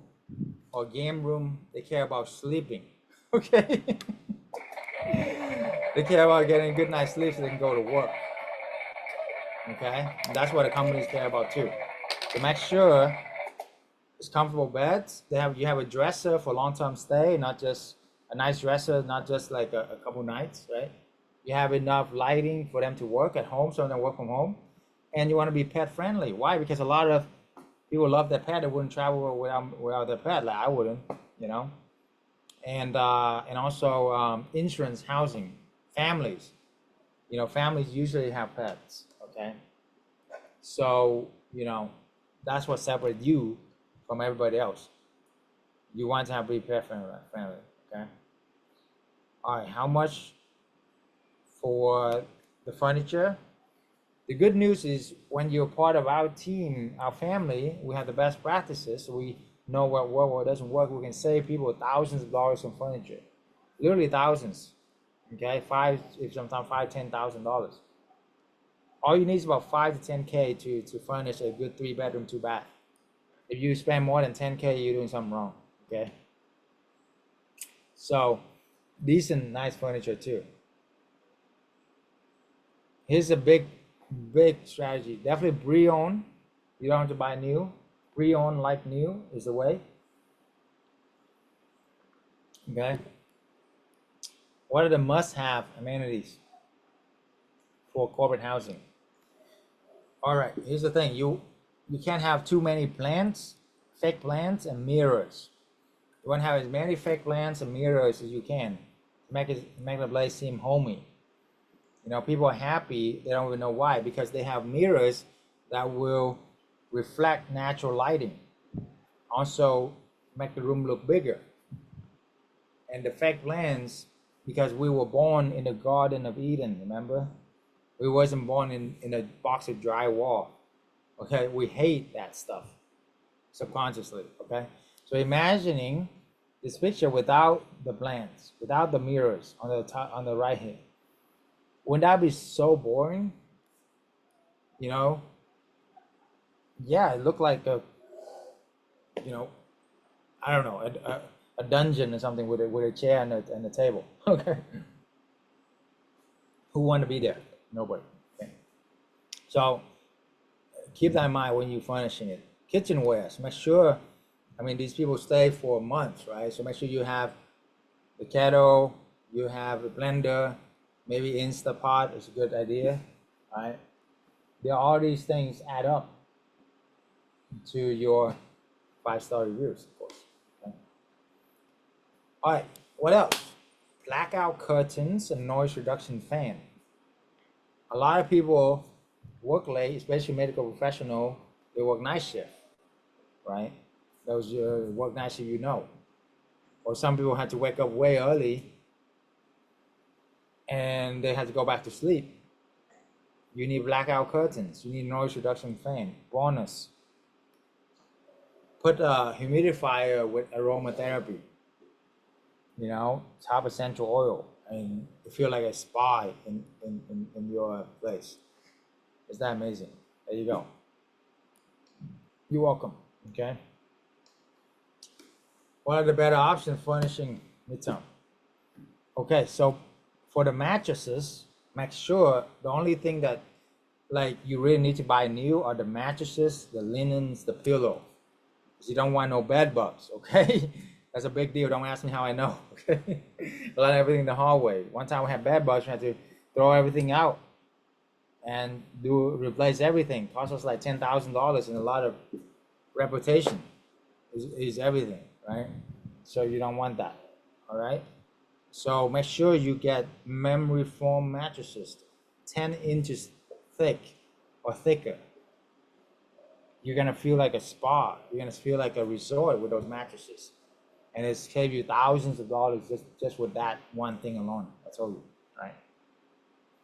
Speaker 1: or game room, they care about sleeping, okay? They care about getting a good night's sleep so they can go to work, okay? And that's what the companies care about too. So make sure it's comfortable beds. You have a dresser for long-term stay, not just a nice dresser, not just like a couple nights, right? You have enough lighting for them to work at home, so they work from home. And you want to be pet friendly. Why? Because a lot of people love their pet. They wouldn't travel without their pet. Like I wouldn't, you know. And also insurance, housing, families. You know, families usually have pets. Okay. So that's what separates you from everybody else. You want to be pet friendly. Okay. All right. How much for the furniture? The good news is when you're part of our team, our family, we have the best practices. So we know what doesn't work. We can save people thousands of dollars on furniture, literally thousands. Okay, sometimes $5,000-$10,000. All you need is about 5 to 10K to furnish a good 3-bedroom, 2-bath. If you spend more than 10K, you're doing something wrong. Okay. So decent, nice furniture too. Here's a big strategy. Definitely pre-owned. You don't have to buy new. Pre-owned like new is the way. Okay. What are the must-have amenities for corporate housing? All right. Here's the thing. You can't have too many plants, fake plants, and mirrors. You want to have as many fake plants and mirrors as you can to make the place seem homey. People are happy, they don't even know why, because they have mirrors that will reflect natural lighting. Also make the room look bigger. And the fake plants, because we were born in the Garden of Eden, remember? We wasn't born in a box of drywall. Okay, we hate that stuff subconsciously, okay? So imagining this picture without the blends, without the mirrors on the top, on the right here. Wouldn't that be so boring? You know? Yeah, it looked like a, you know, I don't know, a dungeon or something with a chair and a table. Okay. Who want to be there? Nobody. Okay. So keep that in mind when you're furnishing it. Kitchenwares, make sure, I mean, these people stay for months, right? So make sure you have the kettle, you have a blender, maybe Instapot is a good idea, right? There, all these things add up to your 5-star reviews, of course. Okay. All right, what else? Blackout curtains and noise reduction fan. A lot of people work late, especially medical professional, they work night shift, right? Those work night shift, you know. Or some people had to wake up way early and they had to go back to sleep. You need blackout curtains, you need noise reduction fan. Bonus, put a humidifier with aromatherapy, you know, top essential oil, and you feel like a spa in your place. Is that amazing? There you go. You're welcome. Okay. What are the better options furnishing midterm? Okay, so for the mattresses, make sure the only thing that like you really need to buy new are the mattresses, the linens, the pillow. Because you don't want no bed bugs, okay? That's a big deal. Don't ask me how I know. Okay. Let everything in the hallway. One time we had bed bugs, we had to throw everything out and replace everything. Cost us like $10,000, and a lot of reputation is everything, right? So you don't want that. All right. So make sure you get memory foam mattresses, 10 inches thick or thicker. You're gonna feel like a spa. You're gonna feel like a resort with those mattresses, and it's save you thousands of dollars just with that one thing alone. I told you, right?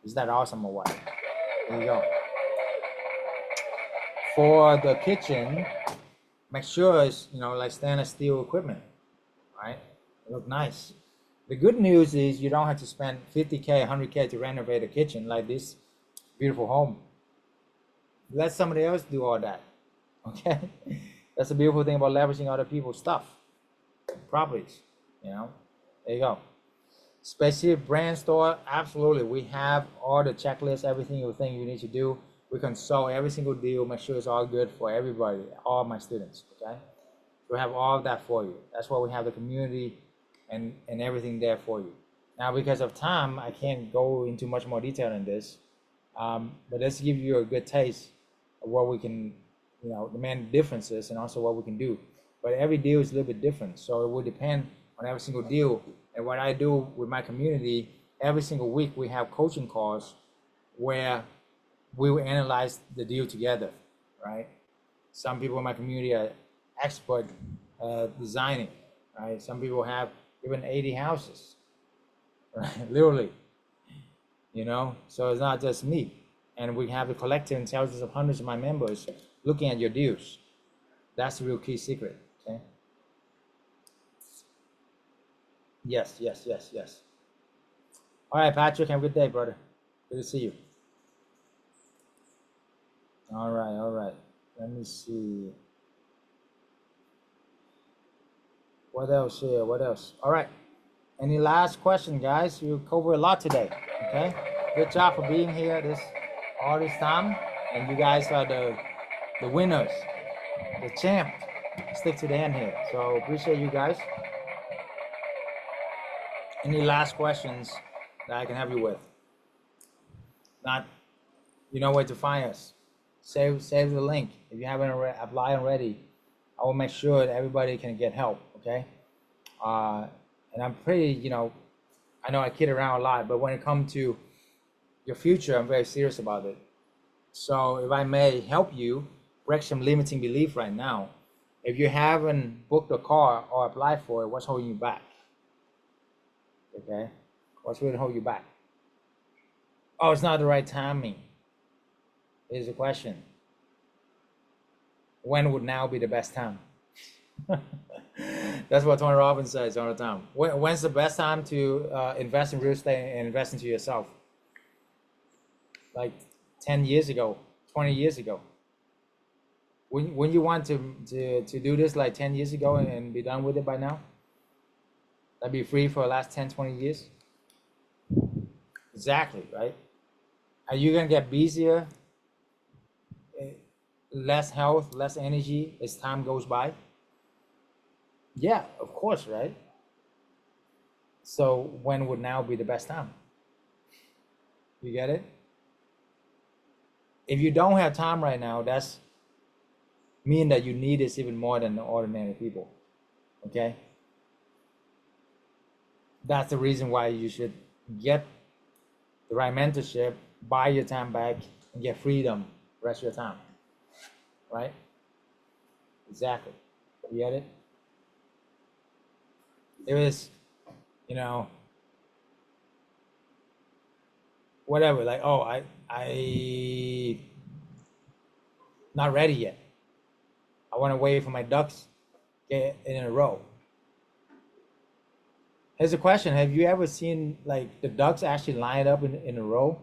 Speaker 1: Is that awesome or what? There you go. For the kitchen, make sure it's, you know, like stainless steel equipment, right? It look nice. The good news is you don't have to spend 50K, 100K to renovate a kitchen like this beautiful home. Let somebody else do all that, okay? That's the beautiful thing about leveraging other people's stuff, properties, you know? There you go. Specific brand store, absolutely. We have all the checklists, everything you think you need to do. We consult every single deal, make sure it's all good for everybody, all my students, okay? We have all of that for you. That's why we have the community and everything there for you. Now, because of time, I can't go into much more detail in this, but let's give you a good taste of what we can, you know, the main differences and also what we can do. But every deal is a little bit different, so it will depend on every single deal. And what I do with my community, every single week we have coaching calls where we will analyze the deal together, right? Some people in my community are expert designing, right? Some people have even 80 houses, right? Literally, you know? So it's not just me. And we have the collective intelligence of hundreds of my members looking at your deals. That's the real key secret, okay? Yes, yes, yes, yes. All right, Patrick, have a good day, brother. Good to see you. All right, all right. Let me see. What else here? What else? All right. Any last question, guys? You covered a lot today. Okay. Good job for being here all this time. And you guys are the winners, the champ. Stick to the end here. So appreciate you guys. Any last questions that I can help you with? Not, you know where to find us. Save the link. If you haven't applied already, I will make sure that everybody can get help, okay? And I'm pretty, you know, I know I kid around a lot, but when it comes to your future, I'm very serious about it. So if I may help you break some limiting belief right now, if you haven't booked a car or applied for it, what's holding you back? Okay? What's really holding you back? Oh, it's not the right timing. Here's the question. When would now be the best time? That's what Tony Robbins says all the time. When's the best time to invest in real estate and invest into yourself? Like 10 years ago, 20 years ago. When you want to do this like 10 years ago and be done with it by now? That'd be free for the last 10, 20 years? Exactly, right? Are you gonna get busier, less health, less energy as time goes by? Yeah, of course, right? So when would now be the best time? You get it? If you don't have time right now, that's mean that you need this even more than the ordinary people. Okay? That's the reason why you should get the right mentorship, buy your time back, and get freedom the rest of your time. Right? Exactly. You get it? It was, you know, whatever, like, oh, I not ready yet. I want to wait for my ducks get in a row. Here's a question: have you ever seen like the ducks actually line up in a row?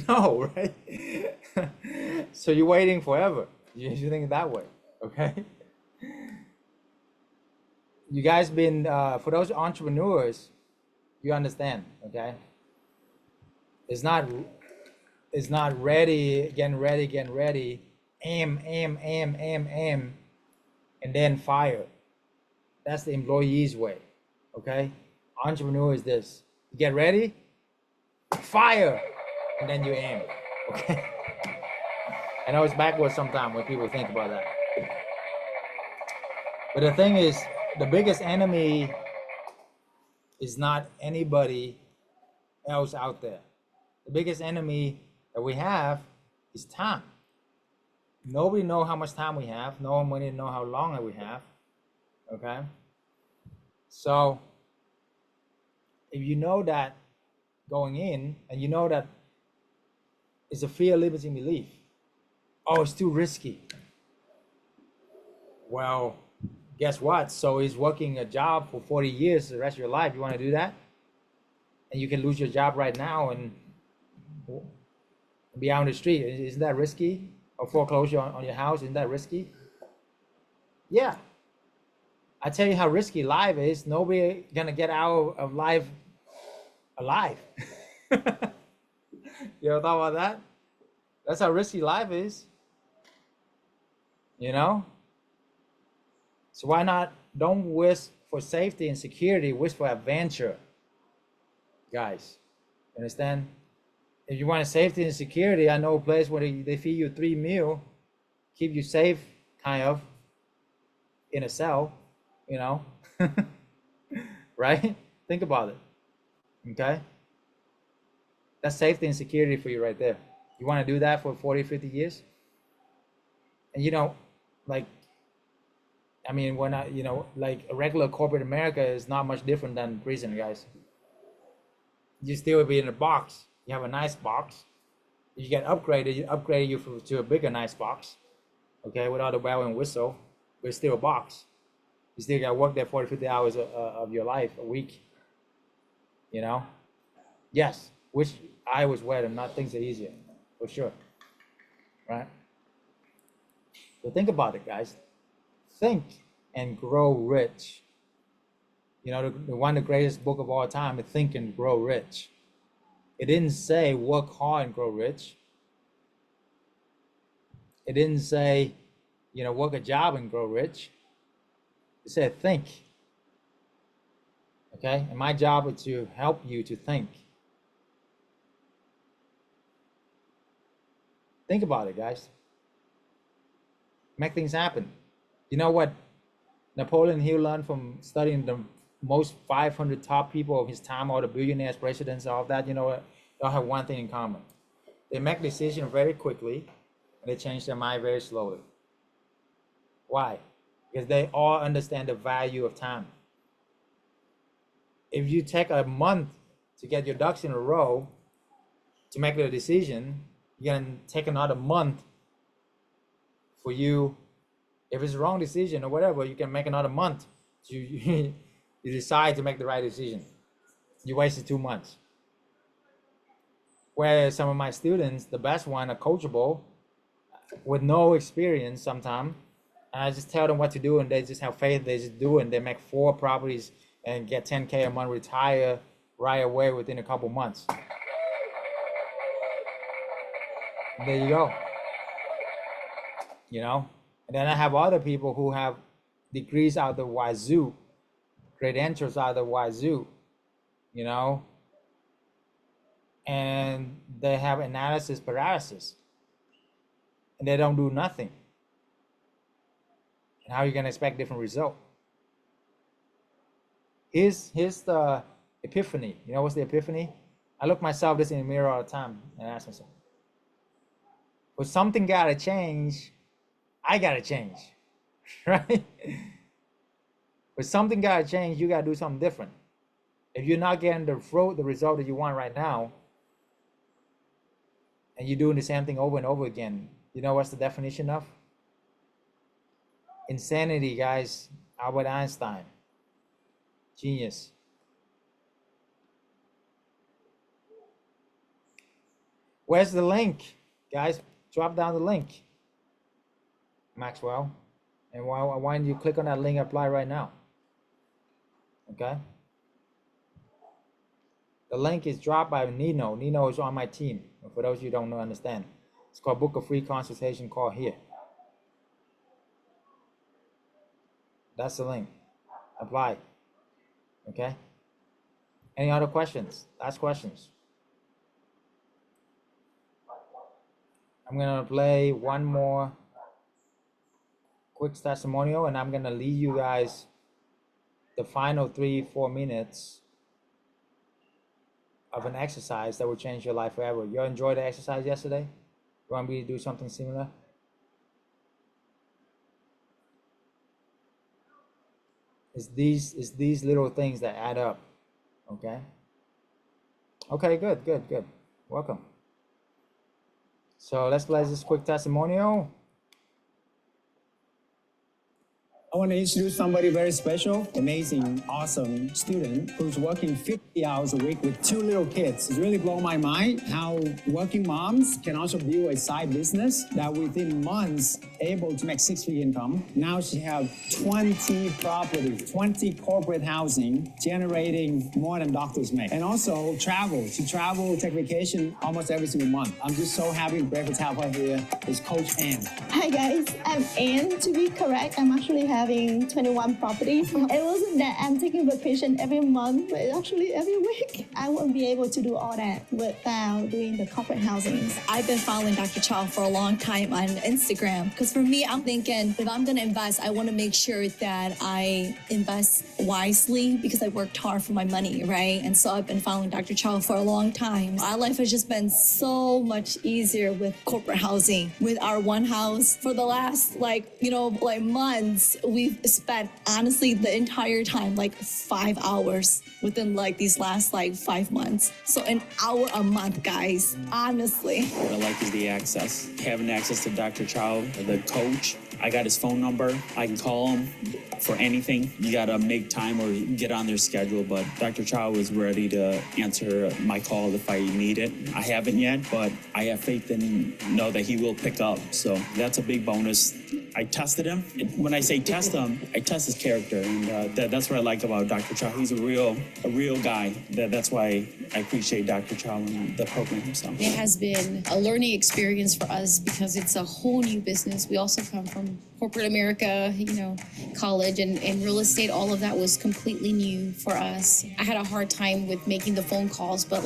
Speaker 1: No, right? So you're waiting forever. You think that way, okay? You guys been for those entrepreneurs, you understand, okay? It's not ready, getting ready, aim, and then fire. That's the employee's way, okay? Entrepreneur is this: you get ready, fire, and then you aim, okay? I know it's backwards sometimes when people think about that. But the thing is, the biggest enemy is not anybody else out there. The biggest enemy that we have is time. Nobody knows how much time we have. Nobody knows how long that we have. Okay? So if you know that going in, and you know that it's a fear limiting belief. Oh, it's too risky. Well, guess what? So he's working a job for 40 years the rest of your life. You want to do that? And you can lose your job right now and be out on the street. Isn't that risky? Or foreclosure on your house, isn't that risky? Yeah. I tell you how risky life is. Nobody gonna get out of life alive. You ever thought about that? That's how risky life is. You know? So why not, don't wish for safety and security, wish for adventure. Guys, understand? If you want safety and security, I know a place where they feed you 3 meals, keep you safe, kind of, in a cell, you know? Right? Think about it, okay? That's safety and security for you right there. You want to do that for 40, 50 years? And you know, like, I mean, when I, you know, like a regular corporate America is not much different than prison, guys. You still will be in a box. You have a nice box. You get upgraded, you upgrade you to a bigger nice box, okay, without a bell and whistle, but it's still a box. You still got to work there 40, 50 hours of your life a week, you know? Yes, which I was wet and not things are easier, for sure, right? So think about it, guys. Think and grow rich. You know, the greatest book of all time is Think and Grow Rich. It didn't say work hard and grow rich. It didn't say, you know, work a job and grow rich. It said think. Okay? And my job is to help you to think. Think about it, guys. Make things happen. You know what Napoleon Hill learned from studying the most 500 top people of his time, all the billionaires, presidents, all of that? You know what? They all have one thing in common. They make decisions very quickly, and they change their mind very slowly. Why? Because they all understand the value of time. If you take a month to get your ducks in a row to make a decision, you're gonna take another month for you If it's the wrong decision or whatever, you can make another month. You decide to make the right decision. You wasted 2 months. Whereas some of my students, the best one, are coachable with no experience sometimes. And I just tell them what to do and they just have faith, they just do it, and they make 4 properties and get 10K a month, retire right away within a couple months. And there you go. You know? And then I have other people who have degrees out the wazoo, credentials out the wazoo, you know? And they have analysis paralysis. And they don't do nothing. And how are you gonna expect different result? Here's the epiphany. You know what's the epiphany? I look myself this in the mirror all the time and ask myself, well, something gotta change, I gotta change, right? But something gotta change, you gotta do something different. If you're not getting the result that you want right now, and you're doing the same thing over and over again, you know what's the definition of? Insanity, guys. Albert Einstein. Genius. Where's the link? Guys, drop down the link. Maxwell. And why don't you click on that link, apply right now? Okay? The link is dropped by Nino. Nino is on my team. For those of you who don't understand. It's called Book a Free Consultation Call here. That's the link. Apply. Okay? Any other questions? Last questions. I'm gonna play one more quick testimonial and I'm gonna leave you guys the final 3-4 minutes of an exercise that will change your life forever. You enjoyed the exercise yesterday? You want me to do something similar? It's these little things that add up, okay? Okay, good. Welcome. So let's play this quick testimonial.
Speaker 11: I want to introduce somebody very special, amazing, awesome student who's working 50 hours a week with 2 little kids. It's really blown my mind how working moms can also build a side business that within months able to make 6-figure income. Now she have 20 properties, 20 corporate housing, generating more than doctors make. And also travel. She travel, take vacation almost every single month. I'm just so happy and grateful to have her here. It's Coach Ann.
Speaker 7: Hi guys, I'm Ann. To be correct, I'm actually having 21 properties. It wasn't that I'm taking vacation every month, but actually every week. I wouldn't be able to do all that without doing the corporate housings.
Speaker 12: I've been following Dr. Chau for a long time on Instagram because for me, I'm thinking if I'm going to invest, I want to make sure that I invest wisely because I worked hard for my money, right? And so I've been following Dr. Chau for a long time. Our life has just been so much easier with corporate housing. With our one house for the last months, we've spent honestly the entire time 5 hours within these last 5 months. So an hour a month, guys, honestly.
Speaker 13: What I like is the access. Having access to Dr. Chau, the coach. I got his phone number. I can call him for anything. You gotta make time or get on their schedule, but Dr. Chau is ready to answer my call if I need it. I haven't yet, but I have faith and know that he will pick up. So that's a big bonus. I tested him. When I say test him, I test his character, and that's what I like about Dr. Chau. He's a real guy. That's why I appreciate Dr. Chau and the program himself.
Speaker 14: It has been a learning experience for us because it's a whole new business. We also come from corporate America, college and real estate. All of that was completely new for us. I had a hard time with making the phone calls, but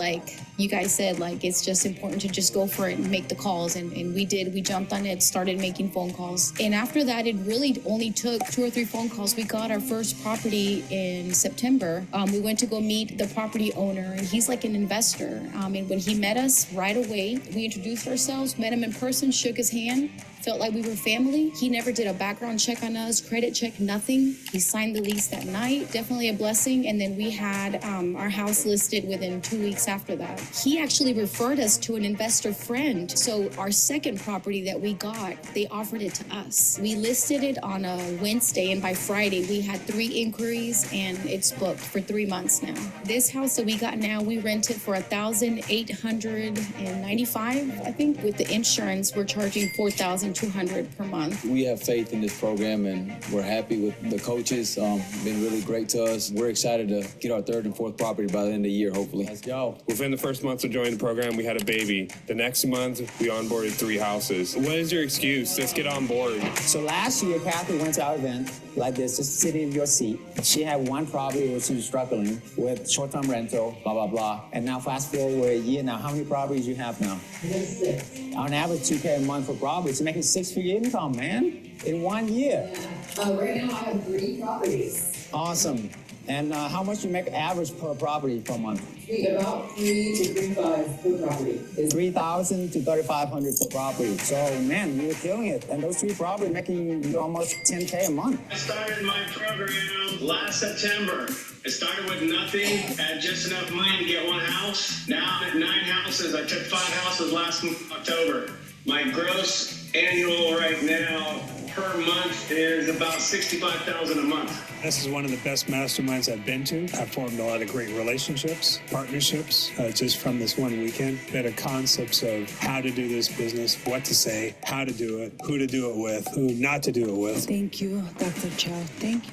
Speaker 14: you guys said, it's just important to just go for it and make the calls. And we did. We jumped on it, started making phone calls. And after that, it really only took 2 or 3 phone calls. We got our first property in September. We went to go meet the property owner, and he's like an investor. And when he met us right away, we introduced ourselves, met him in person, shook his hand, felt like we were family. He never did a background check on us, credit check, nothing. He signed the lease that night, definitely a blessing. And then we had our house listed within 2 weeks after that. He actually referred us to an investor friend. So our second property that we got, they offered it to us. We listed it on a Wednesday, and by Friday we had 3 inquiries and it's booked for 3 months now. This house that we got now, we rented for $1,895, I think. With the insurance, we're charging $4,200 per month.
Speaker 15: We have faith in this program and we're happy with the coaches. Been really great to us. We're excited to get our 3rd and 4th property by the end of the year, hopefully. Let's go.
Speaker 5: Within the first month of joining the program, we had a baby. The next month, we onboarded 3 houses. What is your excuse? Let's get on board.
Speaker 11: So last year, Kathy went to our event like this, just sitting in your seat. She had one property where she was struggling with short-term rental, blah, blah, blah. And now fast forward a year now, how many properties you have now? 6. On average, $2K a month for properties. You're making 6-figure income, man, in 1 year.
Speaker 16: Right now, I have 3 properties.
Speaker 11: Awesome. And how much you make average per property per month?
Speaker 16: About 3 to 3.5 per property.
Speaker 11: It's $3,000 to $3,500 per property. So, man, you're killing it. And those 3 properties making you almost $10K a month.
Speaker 17: I started my program last September. I started with nothing, had just enough money to get 1 house. Now I'm at 9 houses. I took 5 houses last October. My gross annual right now per month is about $65,000 a month.
Speaker 18: This is one of the best masterminds I've been to. I've formed a lot of great relationships, partnerships, just from this one weekend. Better concepts of how to do this business, what to say, how to do it, who to do it with, who not to do it with.
Speaker 19: Thank you, Dr. Chau. Thank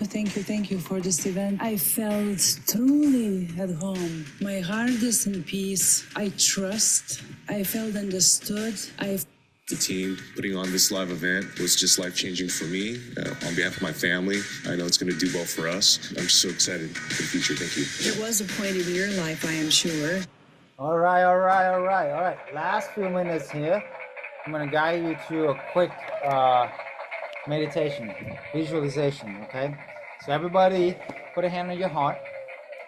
Speaker 19: you for this event. I felt truly at home. My heart is in peace. I trust. I felt understood.
Speaker 20: The team putting on this live event was just life-changing for me. On behalf of my family, I know it's going to do well for us. I'm so excited for the future. Thank you.
Speaker 19: There was a point in your life, I am sure.
Speaker 1: All right. Last few minutes here. I'm going to guide you through a quick meditation, visualization, okay? So everybody, put a hand on your heart.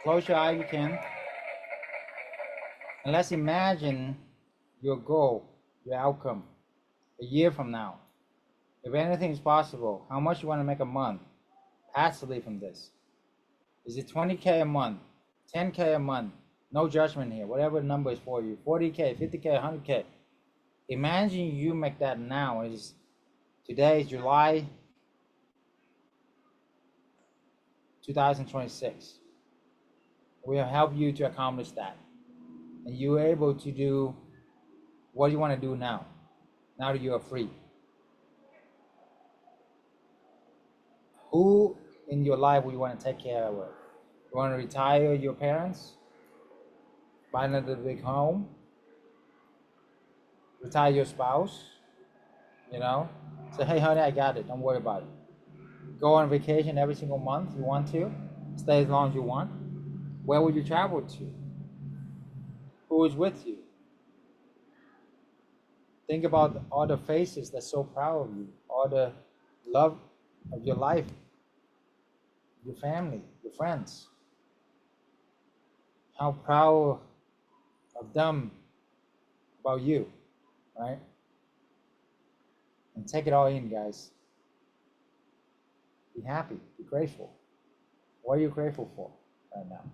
Speaker 1: Close your eye if you can. And let's imagine your goal, your outcome. A year from now, if anything is possible, how much you want to make a month passively from this? Is it 20K a month, 10K a month? No judgment here, whatever the number is for you, 40K, 50K, 100K. Imagine you make that now. Today is July 2026. We have helped you to accomplish that. And you're able to do what you want to do now. Now that you are free. Who in your life would you want to take care of? You want to retire your parents? Buy another big home? Retire your spouse? You know? Say, hey honey, I got it. Don't worry about it. Go on vacation every single month you want to. Stay as long as you want. Where would you travel to? Who is with you? Think about all the faces that's so proud of you, all the love of your life, your family, your friends. How proud of them about you, right? And take it all in, guys. Be happy, be grateful. What are you grateful for right now?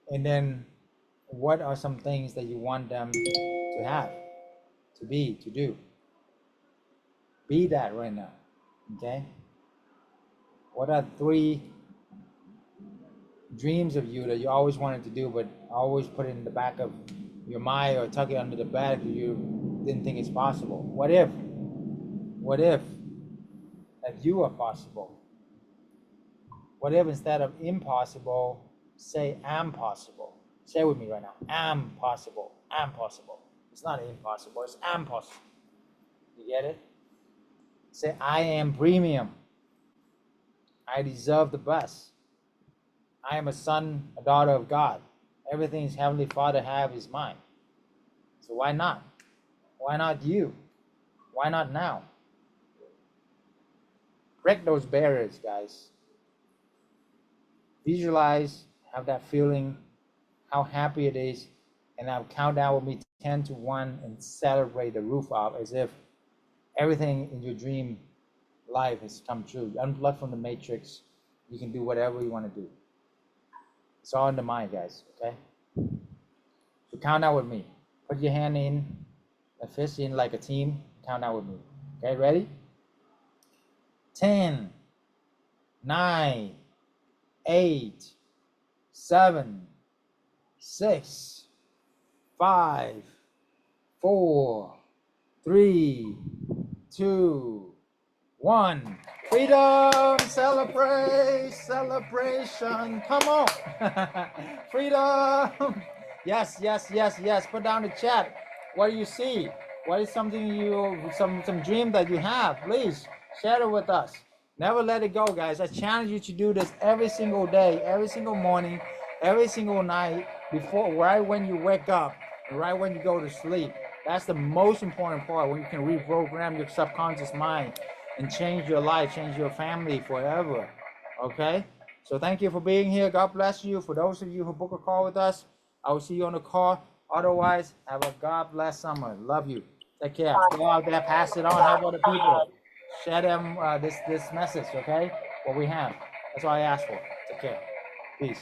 Speaker 1: And then what are some things that you want them to have, to be, to do? Be that right now, okay? What are 3 dreams of you that you always wanted to do, but always put it in the back of your mind or tuck it under the bed because you didn't think it's possible? What if that you are possible? What if instead of impossible, say I'm possible? Say it with me right now. Am possible. Am possible. It's not impossible. It's am possible. You get it? Say I am premium. I deserve the best. I am a son, a daughter of God. Everything His Heavenly Father have is mine. So why not? Why not you? Why not now? Break those barriers, guys. visualize, have that feeling, how happy it is, and now count down with me 10 to 1 and celebrate the roof out as if everything in your dream life has come true. You unplug from the matrix. You can do whatever you want to do. It's all in the mind, guys, okay? So count out with me. Put your hand in, a fist in like a team. Count out with me. Okay, ready? 10, 9, 8, 7, 6, 5, 4, 3, 2, 1. Freedom, celebrate, celebration. Come on. Freedom. Yes, yes, yes, yes. Put down the chat. What do you see? What is something some dream that you have? Please share it with us. Never let it go, guys. I challenge you to do this every single day, every single morning, every single night, before, right when you wake up, and right when you go to sleep. That's the most important part, when you can reprogram your subconscious mind and change your life, change your family forever. Okay? So thank you for being here. God bless you. For those of you who book a call with us, I will see you on the call. Otherwise, have a God bless summer. Love you. Take care. Go out there, pass it on, help other people. Share them this message, okay? What we have. That's all I ask for. Take care. Peace.